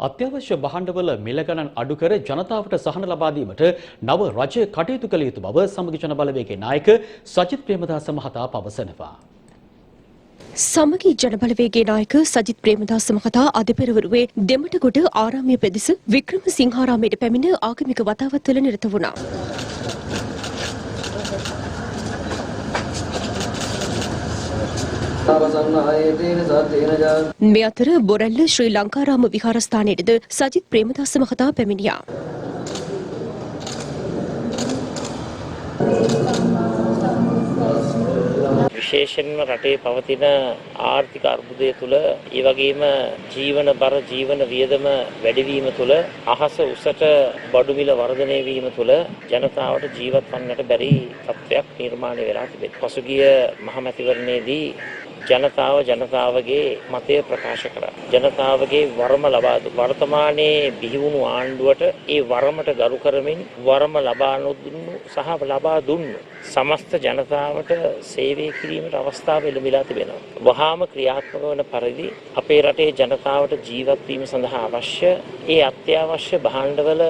අත්‍යවශ්‍ය භාණ්ඩවල මිල ගණන් අඩු කර ජනතාවට සහන ලබා දීමට නව රජය කටයුතු කළ යුතු බව සමගි ජන බලවේගයේ නායක සජිත් ප්‍රේමදාස මහතා පවසනවා. සමගි ජන බලවේගයේ නායක සජිත් ප්‍රේමදාස මහතා අද පෙරවරුවේ දෙමටගොඩ ආරාමයේ පෙදෙස වික්‍රමසිංහාරාමයට පැමිණ ආගමික වතාවත්වල නිරත වුණා. මේ අතර බොරැල්ල ශ්‍රී ලංකාරාම විහාරස්ථානයේද සජිත් ප්‍රේමදාස මහතා පැමිණියා. විශේෂයෙන්ම රටේ පවතින ආර්ථික අර්බුදය තුළ ඒ වගේම ජීවන බර ජීවන වියදම වැඩිවීම තුළ අහස උසට බඩු මිල වර්ධනය වීම තුළ ජනතාවට ජීවත් වන්නට බැරි තත්ත්වයක් නිර්මාණය වෙලා තිබෙනවා. පසුගිය මහමැතිවරණයේදී ජනතාවගේ මතය ප්‍රකාශ කරා. ජනතාවගේ වරම ලබා වර්තමානයේ බිහි වුණු ආණ්ඩුවට ඒ වරමට ගරු කරමින් වරම ලබා නොදුන්නු සහ ලබා දුන්නු සමස්ත ජනතාවට සේවය කිරීමට අවස්ථාව ලැබිලා තිබෙනවා. වහාම ක්‍රියාත්මක වන පරිදි අපේ රටේ ජනතාවට ජීවත් වීම සඳහා අවශ්‍ය ඒ අත්‍යවශ්‍ය භාණ්ඩවල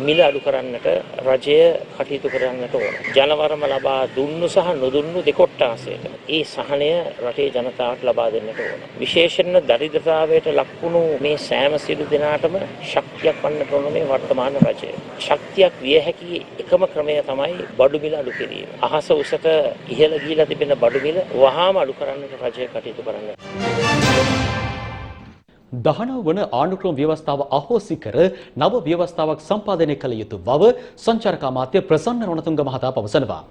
මිල අඩු කරන්නට රජය කටයුතු කරන්නට ඕන. ජනවරම ලබා දුන්නු සහ නොදුන්නු දෙකොට්ටාසයට ඒ සහනය රටේ ජනතාවට ලබා දෙන්නට ඕන. විශේෂයෙන්ම දරිද්‍රතාවයට ලක්වුණු මේ සෑම සියලු දෙනාටම ශක්තියක් වන්නට ඕන මේ වර්තමාන රජය. ශක්තියක් විය හැකි එකම ක්‍රමය තමයි බඩු මිල අඩු කිරීම. අහස උසට ඉහළ ගිහිලා තිබෙන බඩු මිල වහාම අඩු කරන්නට රජය කටයුතු කරන්න. 19 වන ආණ්ඩුක්‍රම ව්‍යවස්ථාව අහෝසි කර නව ව්‍යවස්ථාවක් සම්පාදනය කළ යුතු බව සංචාරක අමාත්‍ය ප්‍රසන්න රණතුංග මහතා පවසනවා.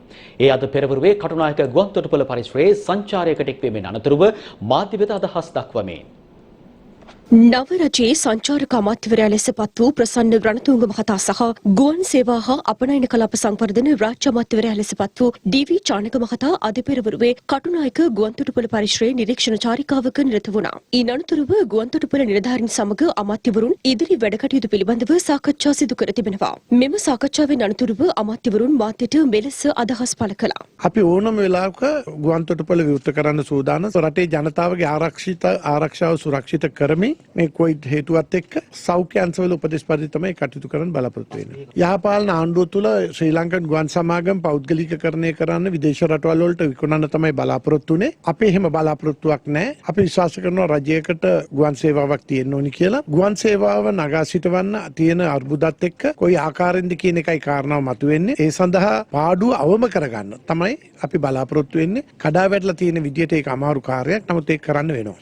ඒ අද පෙරවරුවේ කටුනායක ගුවන්තොටුපළ පරිසරයේ සංචාරයකට එක්වීමෙන් අනතුරුව මාධ්‍ය වෙත අදහස් දක්වමින් නව රජයේ සංචාරක අමාත්‍යවරයා ලෙස පත් වූ ප්‍රසන්න රණතුංග මහතා සහ ගුවන් සේවා හා අපනයන කලාප සංවර්ධන රාජ්‍ය අමාත්‍යවරයා ලෙස පත් වූ ඩී.වී. චානක මහතා අද පෙරවරුවේ කටුනායක ගුවන්තොටුපළ පරිසරයේ නිරීක්ෂණ චාරිකාවක නිරත වුණා. ඊන් අනතුරුව ගුවන්තොටුපළ නිලධාරීන් සමග අමාත්‍යවරුන් ඉදිරි වැඩකටයුතු පිළිබඳව සාකච්ඡා සිදු කර තිබෙනවා. මෙම සාකච්ඡාවෙන් අනතුරුව අමාත්‍යවරුන් මාධ්‍යට මෙලෙස අදහස් පළ කළා. අපි ඕනම වෙලාවක ගුවන්තොටුපළ විවෘත කරන්න සූදානම්. රටේ ජනතාවගේ ආරක්ෂාව සුරක්ෂිත කරමින් තුලින් මේ කොවිඩ් හේතුවත් එක්ක සෞඛ්‍ය අංශවල උපදෙස් පරිදි තමයි කටයුතු කරන්න බලාපොරොත්තු වෙන්නේ. යහපාලන ආණ්ඩුව තුළ ශ්‍රී ලංකන් ගුවන් සමාගම් පෞද්ගලිකකරණය කරන්න විදේශ රටවල් වලට විකුණන්න තමයි බලාපොරොත්තු වෙන්නේ. අපි එහෙම බලාපොරොත්තුවක් නැහැ. අපි විශ්වාස කරනවා රජයකට ගුවන් සේවාවක් තියෙන්න ඕනි කියලා. ගුවන් සේවාව නගා සිටවන්න තියෙන අර්බුදත් එක්ක කොයි ආකාරයෙන්ද කියන එකයි කාරණාව මතුවෙන්නේ. ඒ සඳහා පාඩුව අවම කරගන්න තමයි අපි බලාපොරොත්තු වෙන්නේ. කඩා වැටලා තියෙන විදියට ඒක අමාරු කාර්යයක්. නමුත් ඒක කරන්න වෙනවා.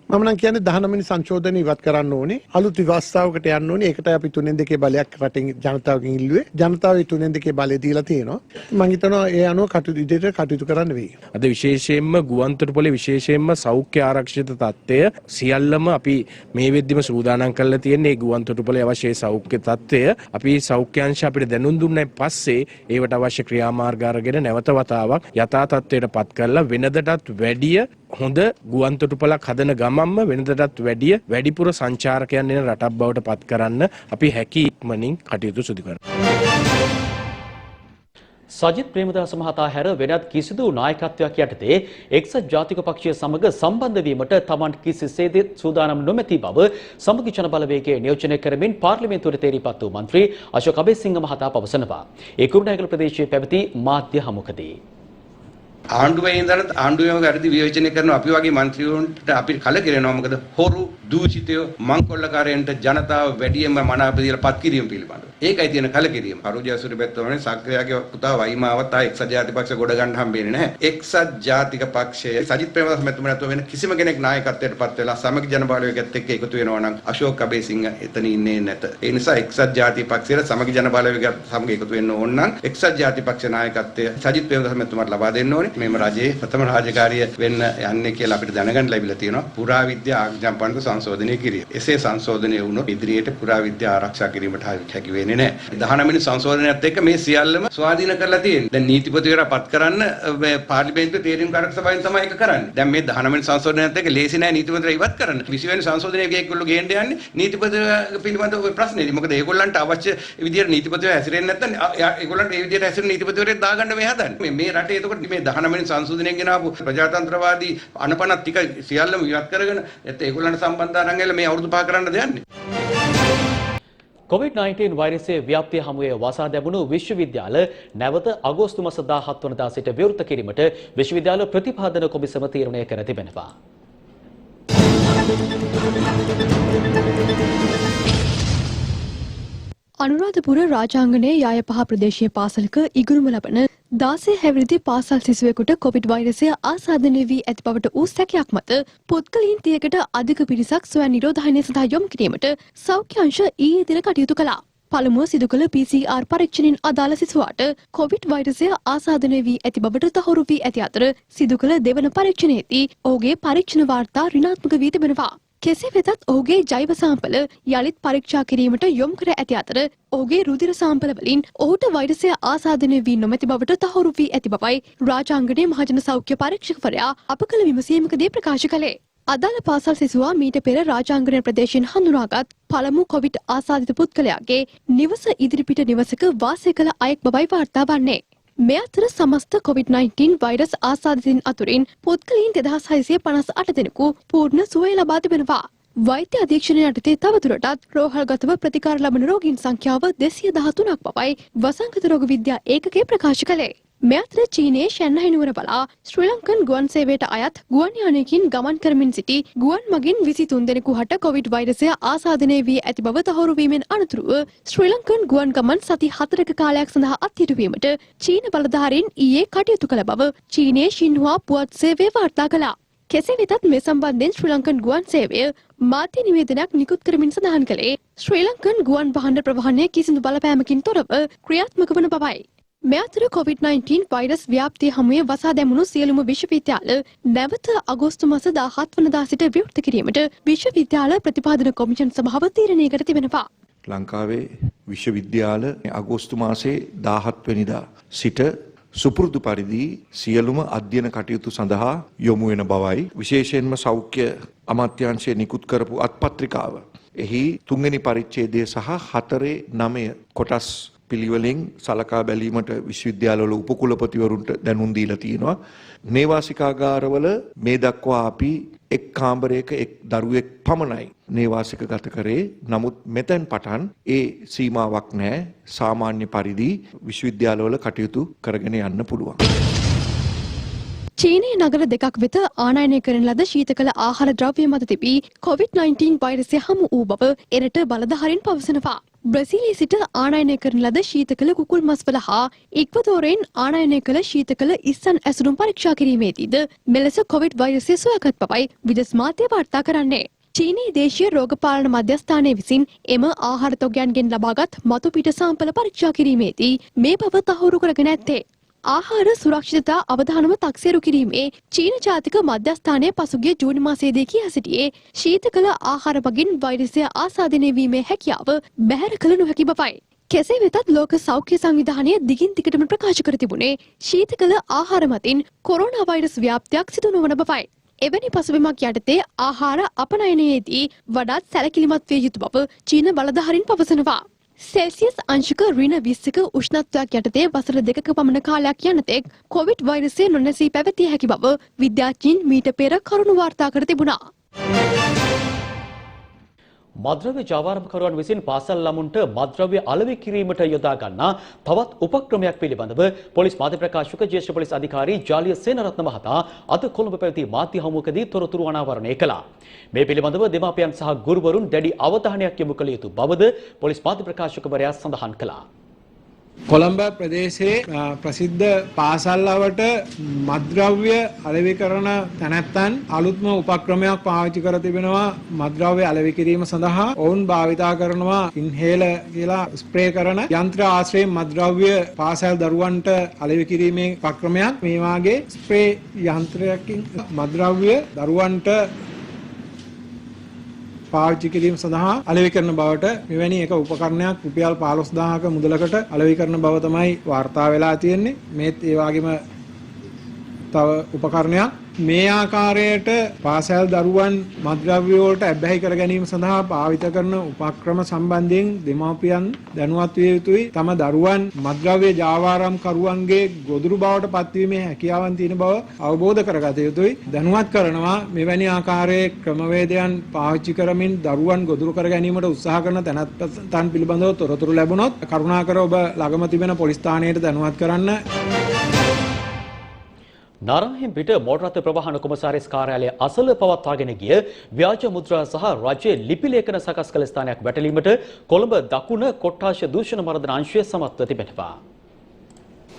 මම නම් කියන්නේ 19 වෙනි සංශෝධනය ඉවත් කරන්න ඕනේ. අලුත් විවස්ථාවකට යන්න ඕනේ. ඒකටයි අපි 3/2 බලයක් රටින් ජනතාවගෙන් ඉල්ලුවේ. ජනතාව 3/2 බලය දීලා තියෙනවා. මම හිතනවා ඒ අනුව කටයුතු කරන්න වෙයි. අද විශේෂයෙන්ම ගුවන්තොටුපොළේ විශේෂයෙන්ම සෞඛ්‍ය ආරක්ෂිත තත්ත්වය සියල්ලම අපි මේ වෙද්දිම සූදානම් කරලා තියෙන්නේ. ගුවන්තොටුපොළේ අවශ්‍ය සෞඛ්‍ය තත්ත්වය අපි සෞඛ්‍යාංශ අපිට දැනුම් දුන්නායින් පස්සේ ඒවට අවශ්‍ය ක්‍රියාමාර්ග අරගෙන නැවත වතාවක් යථා තත්ත්වයට පත් කරලා වෙනදටත් වැඩිය හොඳ ගුවන්තොටුපළක් හදන ගමන්ම වෙනදටත් වැඩිය වැඩිපුර සංචාරකයන් එන රටක් බවට පත් කරන්න අපි හැකි ඉක්මනින් කටයුතු සිදු කරනවා. සජිත් ප්‍රේමදාස මහතා හැර වෙනත් කිසිදු නායකත්වයක් යටතේ එක්සත් ජාතික පක්ෂය සමග සම්බන්ධ වීමට තමන් කිසිසේත් සූදානම් නොමැති බව සමගි ජන බලවේගයේ නියෝජනය කරමින් පාර්ලිමේන්තුවට තේරීපත් වූ මන්ත්‍රී අශෝක අබේසිංහ මහතා පවසනවා. ඒ කුරුණෑගල ප්‍රදේශයේ පැවති මාධ්‍ය හමුවකදී ආණ්ඩුවේ ඉඳලා ආණ්ඩුවේම වැඩි විවේචනය කරන අපි වගේ മന്ത്രിවරුන්ට අපි කලකිරෙනවා. මොකද හොරු දූෂිතය මංකොල්ලකාරයන්ට ජනතාව වැඩියෙන්ම මනාප දීලා පත් කිරීම පිළිබඳව. ඒකයි තියෙන කලකිරීම. අරුජාසුරි බෙත්තවනේ සක්‍රියාගේ පුතා වයිමාවත් ආ එක්සත් ජාතික පක්ෂ ගොඩ ගන්න හම්බෙන්නේ නැහැ. එක්සත් ජාතික පක්ෂයේ සජිත් ප්‍රේමදාස මැතිතුමා වෙන කිසිම කෙනෙක් නායකත්වයට පත් වෙලා සමගි ජන බලවේගයත් එක්ක එකතු වෙනවා නම් අශෝක් අබේසිංහ එතන ඉන්නේ නැත. ඒ නිසා එක්සත් ජාතික පක්ෂයේ සමගි ජන බලවේගයත් සමග එකතු වෙන්න ඕන නම් එක්සත් ජාතික පක්ෂ නායකත්වය සජිත් ප්‍රේමදාස මැතිතුමාට ලබා දෙන්න ඕනේ. මෙම රජයේ ප්‍රථම රාජකාරිය වෙන්න යන්නේ කියලා අපිට දැනගන්න ලැබිලා තියෙනවා. පුරාවිද්‍යා ආඥා පනත සංශෝධනය කිරීම. එසේ සංශෝධනය වුණොත් ඉදිරියට පුරාවිද්‍යා ආරක්ෂා කිරීමට හැකි වෙන්නේ නැහැ. 19 වෙනි සංශෝධනයත් එක්ක මේ සියල්ලම ස්වාධීන කරලා තියෙන්නේ. දැන් නීතිපතිවරයා පත් කරන්න පාර්ලිමේන්තුවේ තීරීම් කාරක සභාවෙන් තමයි ඒක කරන්නේ. දැන් මේ 19 වෙනි සංශෝධනයත් එක්ක ලේසි නැහැ නීතිපතිවරයා ඉවත් කරන්න. 20 වෙනි සංශෝධනයේ ඒගොල්ලෝ ගේන්න යන්නේ නීතිපතිවරයා පිළිබඳව ප්‍රශ්නේදී. මොකද ඒගොල්ලන්ට අවශ්‍ය විදියට නීතිපතිවරයා හැසිරෙන්නේ නැත්නම් ඒගොල්ලන්ට ඒ විදියට හැසිරෙන නීතිපතිවරයෙක් දාගන්න මේ හදන්නේ. මේ රටේ එතකොට මේ 19 වෙනි සංශෝධනයෙන් ගෙන ආපු ප්‍රජාතන්ත්‍රවාදී අනපනත් ටික සියල්ලම ඉවත් කරගෙන ඒගොල්ලන්ට සම්බන්ධ අරන් මේ අවුරුදු 5 කරන්න දෙන්නේ. COVID-19 වෛරසයේ ව්‍යාප්තිය හමුවේ වසා දැමුණු විශ්වවිද්‍යාල නැවත අගෝස්තු මාස 17 වනදා සිට විවෘත කිරීමට විශ්වවිද්‍යාල ප්‍රතිපාදන කොමිසම තීරණය කර තිබෙනවා. අනුරාධපුර රාජාංගනයේ යායපහ ප්‍රදේශීය පාසලක ඉගෙනුම ලබන 16 හැවිරිදි පාසල් සිසුවෙකුට කොවිඩ් වෛරසය ආසාදනය වී ඇති බවට වූ සැකයක් මත පුද්ගලයන් 30කට අධික පිරිසක් ස්වයං නිරෝධායනය සඳහා යොමු කිරීමට සෞඛ්‍ය අංශ ඊයේ දින කටයුතු කළා. පළමුව සිදු කළ PCR පරීක්ෂණයෙන් අදාළ සිසුවාට කොවිඩ් වෛරසය ආසාදනය වී ඇති බවට තහවුරු වී ඇති අතර සිදු කළ දෙවන පරීක්ෂණයේදී ඔහුගේ පරීක්ෂණ වාර්තා ඍණාත්මක වී තිබෙනවා. කෙසේ වෙතත් ඔහුගේ ජෛව සාම්පල යළිත් පරීක්ෂා කිරීමට යොමු කර ඇති අතර ඔහුගේ රුධිර සාම්පල වලින් ඔහුට වෛරසය ආසාදනය වී නොමැති බවට තහවුරු වී ඇති බවයි රාජාංගනයේ මහජන සෞඛ්‍ය පරීක්ෂකවරයා අප කළ විමසීමකදී ප්‍රකාශ කළේ. අදාළ පාසල් සිසුවා මීට පෙර රාජාංගනය ප්‍රදේශයෙන් හඳුනාගත් පළමු කොවිඩ් ආසාදිත පුද්ගලයාගේ නිවස ඉදිරිපිට නිවසක වාසය කළ අයෙක් බවයි වාර්තා වන්නේ. මේ අතර සමස්ත COVID-19 වෛරස් ආසාදිතින් අතුරින් පුද්ගලයන් 2658 දෙනෙකු පූර්ණ සුවය ලබා තිබෙනවා. වෛද්‍ය අධීක්ෂණය යටතේ තවදුරටත් රෝහල්ගතව ප්‍රතිකාර ලබන රෝගීන් සංඛ්‍යාව 213ක් බවයි වසංගත රෝග විද්‍යා ඒකකය ප්‍රකාශ කළේ. මේ අතර චීනයේ ෂැන්හයි නුවර බලා ශ්‍රී ලංකන් ගුවන් සේවයට අයත් ගුවන් යානයකින් ගමන් කරමින් සිටි ගුවන් මගින් 23 දෙනෙකු හට කොවිඩ් වෛරසය ආසාදනය වී ඇති බව තහවුරු වීමෙන් අනතුරුව ශ්‍රී ලංකන් ගුවන් ගමන් සති 4ක කාලයක් සඳහා අත්හිටුවීමට චීන බලධාරීන් ඊයේ කටයුතු කළ බව චීනයේ ෂින්හුවා පුවත් සේවය වාර්තා කළා. කෙසේ වෙතත් මේ සම්බන්ධයෙන් ශ්‍රී ලංකන් ගුවන් සේවය මාධ්‍ය නිවේදනයක් නිකුත් කරමින් සඳහන් කළේ ශ්‍රී ලංකන් ගුවන් භාණ්ඩ ප්‍රවාහනය කිසිදු බලපෑමකින් තොරව ක්‍රියාත්මක වන බවයි. මේ අතර COVID-19 වෛරස් ව්‍යාප්තිය හමුවේ වසා දැමුණු සියලුම විශ්වවිද්‍යාල නැවත අගෝස්තු මාස 17 වනදා සිට විවෘත කිරීමට විශ්වවිද්‍යාල ප්‍රතිපාදන කොමිෂන් සභාව තීරණය කර තිබෙනවා. ලංකාවේ විශ්වවිද්‍යාල අගෝස්තු මාසයේ 17 වෙනිදා සිට සුපුරුදු පරිදි සියලුම අධ්‍යයන කටයුතු සඳහා යොමු වෙන බවයි විශේෂයෙන්ම සෞඛ්‍ය අමාත්‍යාංශයේ නිකුත් කරපු අත්පත්‍රිකාව එහි 3 වෙනි පරිච්ඡේදය සහ 4-9 කොටස් පිළිවෙලින් සලකා බැලීමට විශ්වවිද්‍යාලවල උපකුලපතිවරුන්ට දැනුම් දීලා තියෙනවා. නේවාසිකාගාරවල මේ දක්වා අපි එක් කාමරයක එක් දරුවෙක් පමණයි නේවාසික ගත කරේ. නමුත් මෙතෙන් පටන් ඒ සීමාවක් නැහැ. සාමාන්‍ය පරිදි විශ්වවිද්‍යාලවල කටයුතු කරගෙන යන්න පුළුවන්. චීනයේ නගර දෙකක් වෙත ආනයනය කරන ලද ශීතකල ආහාර ද්‍රව්‍ය මත තිබී COVID-19 වෛරසය හමු වූ බව එරට බලධාරීන් පවසනවා. බ්‍රසීලයේ සිට ආනයනය කරන ලද ශීතකල කුකුල් මස්වල හා ඉක්වදෝරයෙන් ආනයනය කළ ශීතකල ඉස්සන් ඇසුරුම් පරීක්ෂා කිරීමේදීද මෙලෙස කොවිඩ් වෛරසය සොයාගත් බවයි විදෙස් මාධ්‍ය වාර්තා කරන්නේ. චීනී දේශීය රෝගපාලන මධ්‍යස්ථානය විසින් එම ආහාර තොගයන්ගෙන් ලබාගත් මතු පිට සාම්පල පරීක්ෂා කිරීමේදී මේ බව තහවුරු කරගෙන ඇත්තේ. ආහාර සුරක්ෂිතතා අවධානම තක්සේරු කිරීමේ චීන ජාතික මධ්‍යස්ථානය පසුගිය ජූනි මාසයේදී කියා සිටියේ ශීතකල ආහාර මගින් වෛරසය ආසාදනය වීමේ හැකියාව බැහැර කළ නොහැකි බවයි. කෙසේ වෙතත් ලෝක සෞඛ්‍ය සංවිධානය දිගින් දිගටම ප්‍රකාශ කර තිබුණේ ශීතකල ආහාර මතින් කොරෝනා වෛරස් ව්‍යාප්තියක් සිදු නොවන බවයි. එවැනි පසුබිමක් යටතේ ආහාර අපනයනයේදී වඩාත් සැලකිලිමත් විය යුතු බව චීන බලධාරීන් පවසනවා. සෙල්සියස් අංශක ඍණ 20ක උෂ්ණත්වයක් යටතේ වසර 2ක පමණ කාලයක් යනතෙක් කොවිඩ් වෛරසය නොනැසී පැවතිය හැකි බව විද්‍යාඥයින් මීට පෙර කරුණු වාර්තා කර තිබුණා. මද්‍රව්‍ය ජාවාරම්කරුවන් විසින් පාසල් ළමුන්ට මද්‍රව්‍ය අලෙවි කිරීමට යොදා ගන්නා තවත් උපක්‍රමයක් පිළිබඳව පොලිස් මාධ්‍ය ප්‍රකාශක ජ්‍යෙෂ්ඨ පොලිස් අධිකාරී ජාලිය සේනරත්න මහතා අද කොළඹ පැවති මාධ්‍ය හමුවකදී තොරතුරු අනාවරණය කළා. මේ පිළිබඳව දෙමාපියන් සහ ගුරුවරුන් දැඩි අවධානයක් යොමු කළ යුතු බවද පොලිස් මාධ්‍ය ප්‍රකාශකවරයා සඳහන් කළා. කොළඹ ප්‍රදේශයේ ප්‍රසිද්ධ පාසල්ලවට මද්‍රව්‍ය අලෙවි කරන තැනැත්තන් අලුත්ම උපක්‍රමයක් පාවිච්චි කර තිබෙනවා. මද්‍රව්‍ය අලෙවි කිරීම සඳහා ඔවුන් භාවිතා කරනවා ඉන්හේලර් කියලා ස්ප්‍රේ කරන යන්ත්‍ර ආශ්‍රයෙන් මද්‍රව්‍ය පාසල් දරුවන්ට අලෙවි කිරීමේ උපක්‍රමයක්. මේ වාගේ ස්ප්‍රේ යන්ත්‍රයකින් මද්‍රව්‍ය දරුවන්ට පාවිච්චි කිරීම සඳහා අලෙවි කරන බවට මෙවැනි එක උපකරණයක් රුපියල් 15000ක මුදලකට අලෙවි කරන බව තමයි වාර්තා වෙලා තියෙන්නේ. මේත් ඒ වගේම තව උපකරණයක් මේ ආකාරයට පාසල් දරුවන් මද්‍රව්‍ය වලට ඇබ්බැහි කර ගැනීම සඳහා භාවිත කරන උපක්‍රම සම්බන්ධයෙන් දෙමාපියන් දැනුවත් විය යුතුයි. තම දරුවන් මද්‍රව්‍ය ජාවාරම්කරුවන්ගේ ගොදුරු බවට පත්වීමේ හැකියාවන් තියෙන බව අවබෝධ කරගත යුතුයි. දැනුවත් කරනවා මෙවැනි ආකාරයේ ක්‍රමවේදයන් පාවිච්චි කරමින් දරුවන් ගොදුරු කර ගැනීමට උත්සාහ කරන තැනැත්තන් පිළිබඳව තොරතුරු ලැබුණොත් කරුණාකර ඔබ ළඟම තිබෙන පොලිස් ස්ථානයට දැනුවත් කරන්න. නාරායන්පිට මෝටර් රථ ප්‍රවාහන කොමසාරිස් කාර්යාලය අසල පවත්වාගෙන ගිය ව්‍යාජ මුද්‍රා සහ රජයේ ලිපි ලේඛන සකස් කළ ස්ථානයක් වැටලීමට කොළඹ දකුණ කොට්ටාශ දූෂණ මර්දන අංශය සමත්ව තිබෙනවා.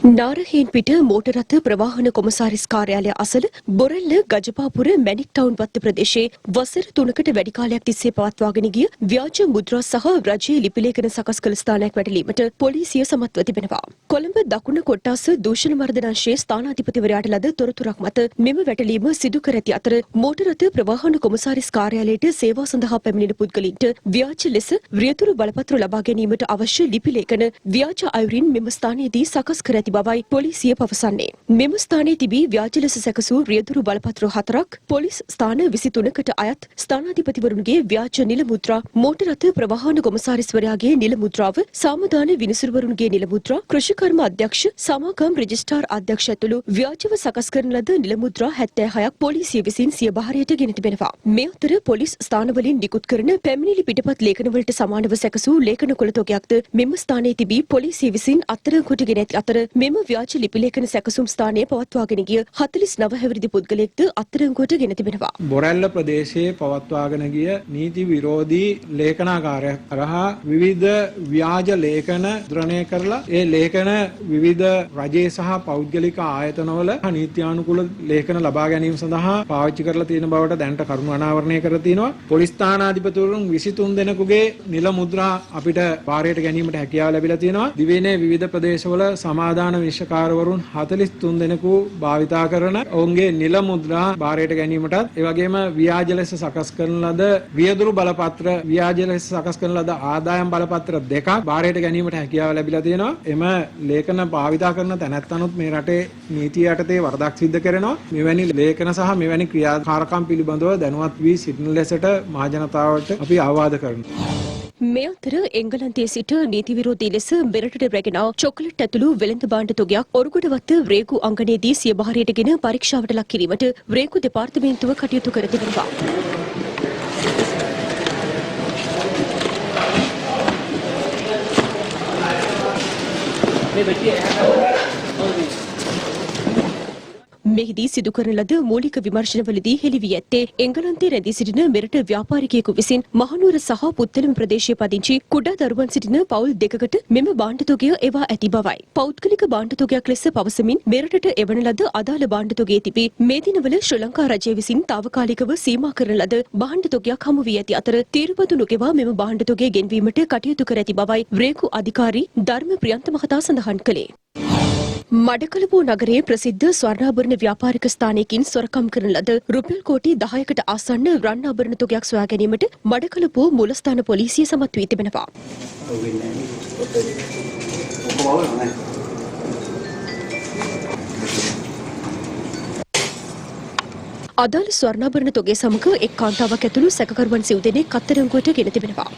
නාරහේන්පිට මෝටර් රථ ප්‍රවාහන කොමසාරිස් කාර්යාලය අසල බොරැල්ල ගජපාපුර මැණික් ටවුන් වත්ත ප්‍රදේශයේ වසර 3කට වැඩි කාලයක් තිස්සේ පවත්වාගෙන ගිය ව්‍යාජ මුද්‍රා සහ රජයේ ලිපි ලේඛන සකස් කළ ස්ථානයක් වැටලීමට පොලිසිය සමත්ව තිබෙනවා. කොළඹ දකුණ කොට්ටාස දූෂණ මර්දන අංශයේ ස්ථානාධිපතිවරයාට ලද තොරතුරක් මත මෙම වැටලීම සිදු කර ඇති අතර මෝටර් රථ ප්‍රවාහන කොමසාරිස් කාර්යාලයට සේවා සඳහා පැමිණෙන පුද්ගලයින්ට ව්‍යාජ ලෙස රියදුරු බලපත්‍ර ලබා ගැනීමට අවශ්‍ය ලිපි ලේඛන ව්‍යාජ අයුරින් මෙම ස්ථානයේදී සකස් කර ඇති බවයි පොලිසිය පවසන්නේ. මෙම ස්ථානයේ තිබී ව්‍යාජ ලෙස සැකසූ රියදුරු බලපත්‍ර 4ක් පොලිස් ස්ථාන 23කට අයත් ස්ථානාධිපතිවරුන්ගේ ව්‍යාජ නිල මුද්‍රා, මෝටර් රථ ප්‍රවාහන කොමසාරිස්වරයාගේ නිල මුද්‍රාව, සාමදාන විනිසුරුවරුන්ගේ නිල මුද්‍රා, කෘෂිකර්ම අධ්‍යක්ෂ, සමාගම් රෙජිස්ට්‍රාර් අධ්‍යක්ෂ ඇතුළු ව්‍යාජව සකස් කරන ලද නිල මුද්‍රා 76ක් පොලිසිය විසින් සිය බහරයට ගෙන තිබෙනවා. මේ අතර පොලිස් ස්ථානවලින් නිකුත් කරන පැමිණිලි පිටපත් ලේඛනවලට සමානව සැකසූ ලේඛන කොළ තොගයක්ද මෙම ස්ථානයේ තිබී පොලිසිය විසින් අත්අඩංගුවට ගෙන ඇති අතර මෙම ව්‍යාජ ලිපි ලේඛන සැකසුම් ස්ථානයේ පවත්වාගෙන ගිය 49 හැවිරිදි පුද්ගලයෙක්ද අත්අඩංගුවට ගෙන තිබෙනවා. බොරැල්ල ප්‍රදේශයේ පවත්වාගෙන ගිය නීති විරෝධී ලේඛනාකාරයක් කරහා විවිධ ව්‍යාජ ලේඛන මුද්‍රණය කරලා ඒ ලේඛන විවිධ රජයේ සහ පෞද්ගලික ආයතනවල නීත්‍යානුකූල ලේඛන ලබා ගැනීම සඳහා පාවිච්චි කරලා තියෙන බවට දැනට කරුණු අනාවරණය කර තිනවා. පොලිස් ස්ථානාධිපතිවරුන් 23 දෙනෙකුගේ නිල මුද්‍රා අපිට වාරයට ගැනීමට හැකියාව ලැබිලා තියෙනවා. දිවයිනේ විවිධ ප්‍රදේශවල සමාදාන විශ්වකාරවරුන් 43 දෙනෙකු භාවිතා කරන ඔවුන්ගේ නිල මුද්‍රා භාරයට ගැනීමටත් ඒ වගේම ව්‍යාජ ලෙස සකස් කරන ලද වියදුරු බලපත්‍ර, ව්‍යාජ ලෙස සකස් කරන ලද ආදායම් බලපත්‍ර දෙකක් භාරයට ගැනීමට හැකියාව ලැබිලා තියෙනවා. එම ලේඛන භාවිතා කරන තැනැත්තනුත් මේ රටේ නීතිය යටතේ වරදක් සිද්ධ කරනවා. මෙවැනි ලේඛන සහ මෙවැනි ක්‍රියාකාරකම් පිළිබඳව දැනුවත් වී සිටින ලෙසට මහජනතාවට අපි ආවාද කරනවා. මේ අතර එංගලන්තයේ සිට නීති විරෝධී ලෙස මෙරටට රැගෙන චොකලට් ඇතුළු වෙළඳ භාණ්ඩ තොගයක් ඔරුගොඩවත්ත රේගු අංගණයේදී සිය බහරයටගෙන පරීක්ෂාවට ලක් කිරීමට රේගු දෙපාර්තමේන්තුව කටයුතු කර තිබෙනවා. මෙහිදී සිදු කරන ලද මූලික විමර්ශනවලදී හෙළි වී ඇත්තේ එංගලන්තයේ රැඳී සිටින මෙරට ව්‍යාපාරිකයෙකු විසින් මහනුවර සහ පුත්තලම ප්‍රදේශයේ පදිංචි කුඩා දරුවන් සිටින පවුල් දෙකකට මෙම භාණ්ඩ තොගය එවා ඇති බවයි. පෞද්ගලික භාණ්ඩ තොගයක් ලෙස පවසමින් මෙරටට එවන ලද අදාළ භාණ්ඩ තොගයේ තිබී මේ දිනවල ශ්‍රී ලංකා රජය විසින් తాවකාලිකව සීමා කරන ලද භාණ්ඩ තොගයක් හමු වී ඇති අතර තීරුබදු නොගෙවා මෙම භාණ්ඩ තොගය ගෙන්වීමට කටයුතු කර ඇති බවයි රේගු අධිකාරී ධර්ම ප්‍රියන්ත මහතා සඳහන් කළේ. මඩකලපුව නගරයේ ප්‍රසිද්ධ ස්වර්ණාභරණ ව්‍යාපාරික ස්ථානයකින් සොරකම් කරන ලද රුපියල් කෝටි 10කට ආසන්න රන් ආභරණ තොගයක් සොයා ගැනීමට මඩකලපුව මූලස්ථාන පොලිසිය සමත් වී තිබෙනවා. අදාළ ස්වර්ණාභරණ තොගය සමග එක් කාන්තාවක් ඇතුළු සැකකරුවන් සිව් දෙනෙක් අත්අඩංගුවට ගෙන තිබෙනවා.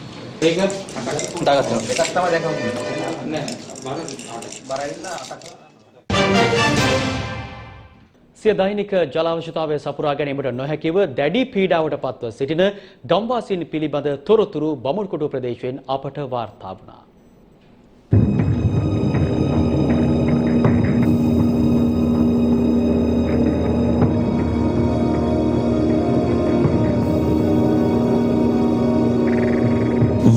සිය දෛනික ජල අවශ්‍යතාවය සපුරා ගැනීමට නොහැකිව දැඩි පීඩාවට පත්ව සිටින ගම්වාසීන් පිළිබඳ තොරතුරු බමුණුකොටුව ප්‍රදේශයෙන් අපට වාර්තා වුණා.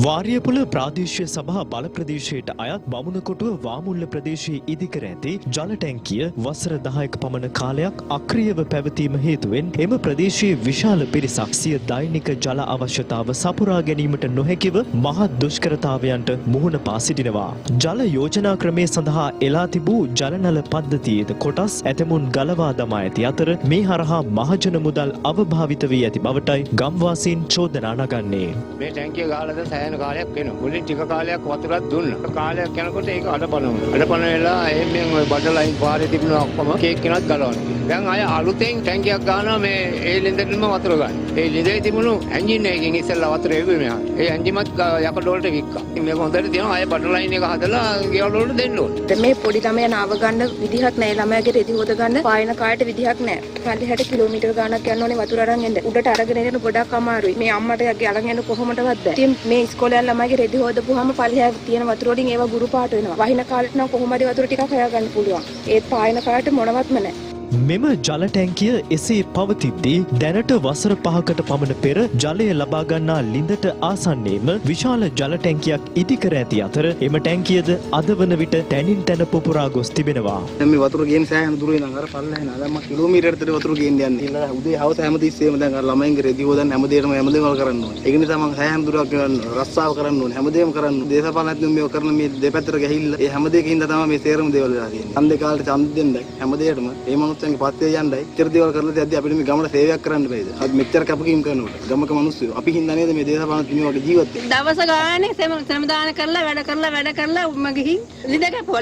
වාරියපොළ ප්‍රාදේශීය සභා බල ප්‍රදේශයට අයත් බමුණකොටුව වාමුල්ල ප්‍රදේශයේ ඉදිකර ඇති ජල ටැංකිය වසර 10ක පමණ කාලයක් අක්‍රියව පැවතීම හේතුවෙන් එම ප්‍රදේශයේ විශාල පිරිසක් සිය දෛනික ජල අවශ්‍යතාව සපුරා ගැනීමට නොහැකිව මහත් දුෂ්කරතාවයන්ට මුහුණ පා සිටිනවා. ජල යෝජනා ක්‍රමය සඳහා එලා තිබූ ජලනල පද්ධතියේද කොටස් ඇතමුන් ගලවා දමා ඇති අතර මේ හරහා මහජන මුදල් අවභාවිත වී ඇති බවටයි ගම්වාසීන් චෝදනා නගන්නේ. මේ ටැංකිය ගහලා දැන් කාලයක් වෙනවා. මුලින් ටික කාලයක් වතුරක් දුන්නා. කාලයක් යනකොට ඒක අඩපණ වුණා. අඩපණ වෙලා එහෙම ওই බඩ ලයින් පාරේ තිබුණ ඔක්කොම කේක් කෙනක් ගලවනවා. දැන් අය අලුතෙන් ටැංකියක් ගන්නවා මේ ඒ ලින්දෙන්ම වතුර ගන්න. ඒ ලින්දේ තිබුණු එන්ජින් එකකින් ඉස්සෙල්ලා වතුර එව්වේ මෙහා. ඒ එන්ජිමත් යකඩ වලට වික්කා. මේක හොඳට තියෙනවා. අය බඩ ලයින් එක හදලා ගෙවල් වලට දෙන්න ඕනේ. මේ පොඩි ළමයා නාව ගන්න විදිහක් නැහැ. ළමයාගේ රෙදි හොද ගන්න පායන කායට විදිහක් නැහැ. 50-60 කිලෝමීටර් ගාණක් යන්න ඕනේ වතුර අරන් එන්න. උඩට අරගෙන එන්න ගොඩක් අමාරුයි. මේ අම්මට අරන් එන්න කොහොමදවත් බෑ. ඉතින් මේ ඉස්කෝලේ යන ළමයිගේ රෙදි හොදපුවාම පල්ලෙහා තියෙන වතුර වලින් ඒවා ගුරු පාට වෙනවා. වහින කාලෙට නම් කොහොම හරි වතුර ටිකක් හොයාගන්න පුළුවන්. ඒත් පායන කාලට මොනවත්ම නැහැ. මෙම ජල ටැංකිය එසේ පවතිද්දී දැනට වසර 5කට පමණ පෙර ජලය ලබා ගන්නා ලිඳට ආසන්නයේම විශාල ජල ටැංකියක් ඉදිකර ඇති අතර එම ටැංකියද අද වන විට තැනින් තැන පුපුරා ගොස් තිබෙනවා. දැන් මේ වතුර ගේන සෑහෙන දුර වෙනවා. අර පල්ලෙහා නෑ. දැන් මම කිලෝමීටරකට වතුර ගේන්න යන්නේ. ඊළඟ උදේ හවස හැමතිස්සෙම දැන් අර ළමයින්ගේ රෙදි හොදන්න හැමදේම කරන්න ඕනේ. ඒක නිසා මම සෑහෙන දුරක් රස්සාව කරන්න ඕනේ. හැමදේම කරන්න ඕනේ. දේශපාලනඥයෝ මේක කරන මේ දෙපැත්තට ගහිල්ලා ඒ හැමදේකින්ද තමයි මේ සේරම දේවල් වෙලා තියෙන්නේ. ඡන්දේ කාලේ ඡන්ද දෙන්නයි හැමදේටම මේ මනුස්සයන්ගේ පත්තේ යන්නයි ඉතර දේවල් කරලා තියද්දී අපිට මේ ගමට සේවයක් කරන්න බෑද? අපි මෙච්චර කැපකිරීම කරනකොට ගමක මිනිස්සු අපි හින්දා නේද මේ දේශපාලන මේ වගේ ජීවත් වෙන්නේ. දවස ගානේ ශ්‍රමදාන කරලා වැඩ කරලා මම ගිහින්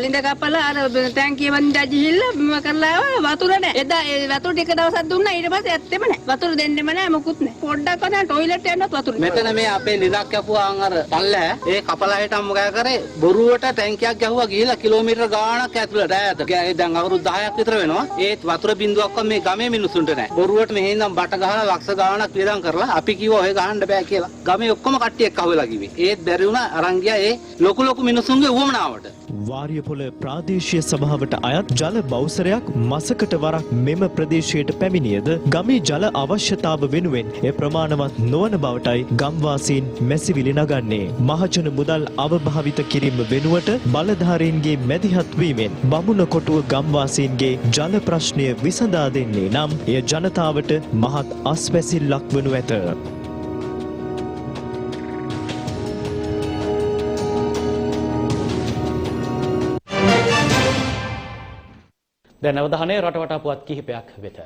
ලිඳ කපලා අර ටැංකිය වන්දා ගිහිල්ලා මම කරලා වතුර නැහැ. එදා ඒ වතුර ටික දවසක් දුන්නා ඊට පස්සේ ඇත්තෙම නැහැ. වතුර දෙන්නෙම නැහැ මොකුත් නැහැ. පොඩ්ඩක් වදා ටොයිලට් යන්නත් වතුර. මෙතන මේ අපේ ලිඳක් කැපුවාන් අර පල්ලෑ ඒ කපලා හිටම් මොකද කරේ බොරුවට ටැංකියක් ගැහුවා ගිහිල්ලා කිලෝමීටර් ගාණක් ඇතුළට ඈත. දැන් අවුරුදු 10ක් විතර වෙනවා. ඒත් වතුර බින්දුවක් මේ ගමේ මිනිස්සුන්ට නැහැ. බොරුවට මෙහෙ ඉඳන් බට ගහලා ලක්ෂ ගාණක් වියදම් කරලා අපි කිව්වා ඔය ගහන්න බෑ කියලා. ගමේ ඔක්කොම කට්ටියක් අහුවෙලා කිව්වේ. ඒත් බැරි වුණා අරන් ගියා ඒ ලොකු මිනිස්සුන්ගේ උවමනාවට. වාරියපොළ ප්‍රාදේශීය සභාවට අයත් ජල බවුසරයක් මසකට වරක් මෙම ප්‍රදේශයට පැමිණියද ගමේ ජල අවශ්‍යතාව වෙනුවෙන් ඒ ප්‍රමාණවත් නොවන බවටයි ගම්වාසීන් මැසිවිලි නගන්නේ. මහජන මුදල් අවභාවිත කිරීම වෙනුවට බලධාරීන්ගේ මැදිහත් වීමෙන් බමුණකොටුව ගම්වාසීන්ගේ ජල ප්‍රශ්නය විසඳා දෙන්නේ නම් එය ජනතාවට මහත් අස්වැසිල්ලක් වනු ඇත. දැන් අවධානය රටවටා පුවත් කිහිපයක් වෙත.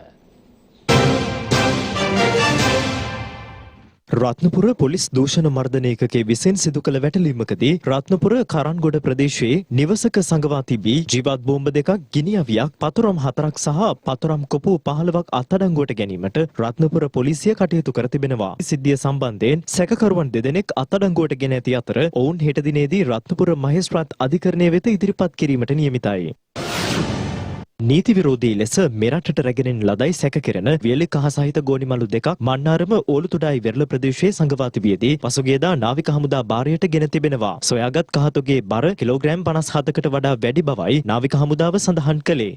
රත්නපුර පොලිස් දූෂණ මර්දන ඒකකයේ විසින් සිදු කළ වැටලීමකදී රත්නපුර කරන්ගොඩ ප්‍රදේශයේ නිවසක සඟවා තිබී ජීවත් බෝම්බ දෙකක් ගිනි අවියක් පතුරම් 4ක් සහ පතුරම් කොපු 15ක් අත්අඩංගුවට ගැනීමට රත්නපුර පොලිසිය කටයුතු කර තිබෙනවා. සිද්ධිය සම්බන්ධයෙන් සැකකරුවන් දෙදෙනෙක් අත්අඩංගුවට ගෙන ඇති අතර ඔවුන් හෙට දිනේදී රත්නපුර මහේස්ත්‍රාත් අධිකරණය වෙත ඉදිරිපත් කිරීමට නියමිතයි. නීති විරෝධී ලෙස මෙරටට රැගෙනින් ලදයි සැකකෙරෙන වියලි කහ සහිත ගෝනිමලු දෙකක් මන්නාරම ඕලුතුඩායි වෙරළ ප්‍රදේශයේ සඟවා තිබියදී පසුගියදා නාවික හමුදා භාරයට ගෙන තිබෙනවා. සොයාගත් කහතුගේ බර කිලෝග්‍රෑම් 57කට වඩා වැඩි බවයි නාවික හමුදාව සඳහන් කළේ.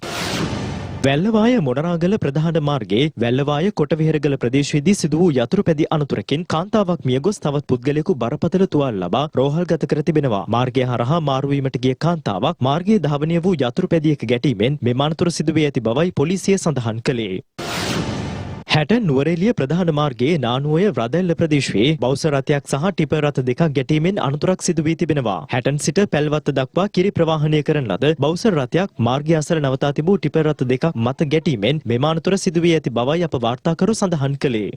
වැල්ලවාය මොනරාගල ප්‍රධාන මාර්ගයේ වැල්ලවාය කොටවිහෙරගල ප්‍රදේශයේදී සිදු වූ යතුරු පැදි අනතුරකින් කාන්තාවක් මියගොස් තවත් පුද්ගලයෙකු බරපතල තුවාල ලබා රෝහල්ගත කර තිබෙනවා. මාර්ගය හරහා මාරු වීමට ගිය කාන්තාවක් මාර්ගයේ ධාවනය වූ යතුරු පැදියක ගැටීමෙන් මෙම අනතුර සිදු වී ඇති බවයි පොලිසිය සඳහන් කළේ. හැට නුවරඑළිය ප්‍රධාන මාර්ගයේ නානුවය රදැල්ල ප්‍රදේශයේ බවුස රථයක් සහ ටිපර් රථ දෙකක් ගැටීමෙන් අනතුරක් සිදු වී තිබෙනවා. හැටන් සිට පැල්වත්ත දක්වා කිරි ප්‍රවාහනය කරන ලද බවුස රථයක් මාර්ගය අසල නවතා තිබූ ටිපර් රථ දෙකක් මත ගැටීමෙන් මෙම අනතුර සිදු වී ඇති බවයි අප වාර්තාකරු සඳහන් කළේ.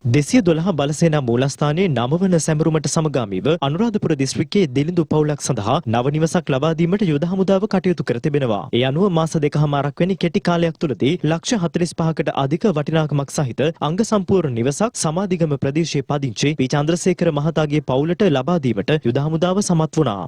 212 බලසේනා මූලස්ථානයේ 9 වන සැමරුමට සමගාමීව අනුරාධපුර දිස්ත්‍රික්කයේ දිලිඳු පවුලක් සඳහා නව නිවසක් ලබා දීමට යුද හමුදාව කටයුතු කර තිබෙනවා. ඒ අනුව මාස 2කමාරක් වැනි කෙටි කාලයක් තුළදී ලක්ෂ 45කට අධික වටිනාකමක් සහිත අංග සම්පූර්ණ නිවසක් සමාධිගම ප්‍රදේශයේ පදිංචි පී චන්ද්‍රසේකර මහතාගේ පවුලට ලබා දීමට යුද හමුදාව සමත් වුණා.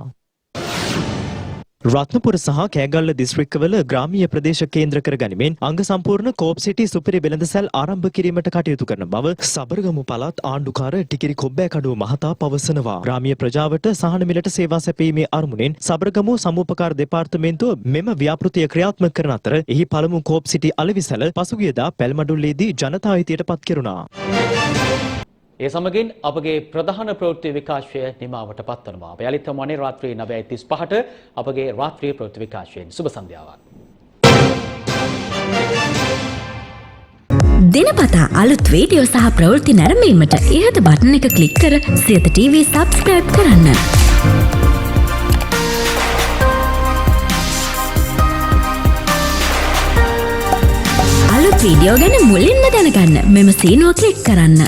රත්නපුර සහ කෑගල්ල දිස්ත්‍රික්කවල ග්‍රාමීය ප්‍රදේශ කේන්ද්‍ර කර ගනිමින් අංග සම්පූර්ණ කෝප් සිටි සුපිරි වෙළඳසැල් ආරම්භ කිරීමට කටයුතු කරන බව සබරගමු පළාත් ආණ්ඩුකාර ටිකිරි කොබ්බෑකඩුව මහතා පවසනවා. ග්‍රාමීය ප්‍රජාවට සහන මිලට සේවා සැපීමේ අරමුණෙන් සබරගමු සමූපකාර දෙපාර්තමේන්තුව මෙම ව්‍යාපෘතිය ක්‍රියාත්මක කරන අතර එහි පළමු කෝප් සිටි අලෙවිසැල පසුගියදා පැල්මඩුල්ලේදී ජනතා හිතියට පත් කෙරුණා. ඒ සමගින් අපගේ ප්‍රධාන ප්‍රවෘත්ති විකාශය නිමාවට පත්වනවා. අපි යලිත් වන්නේ රාත්‍රී 9:35ට අපගේ රාත්‍රී ප්‍රවෘත්ති විකාශයෙන් සුබ සන්ධ්‍යාවක්. දිනපතා අලුත් වීඩියෝ සහ ප්‍රවෘත්ති නැරඹීමට ඉහත බටන් එක ක්ලික් කර සියත TV subscribe කරන්න. අලුත් වීඩියෝ ගැන මුලින්ම දැනගන්න මෙම සීනුව ක්ලික් කරන්න.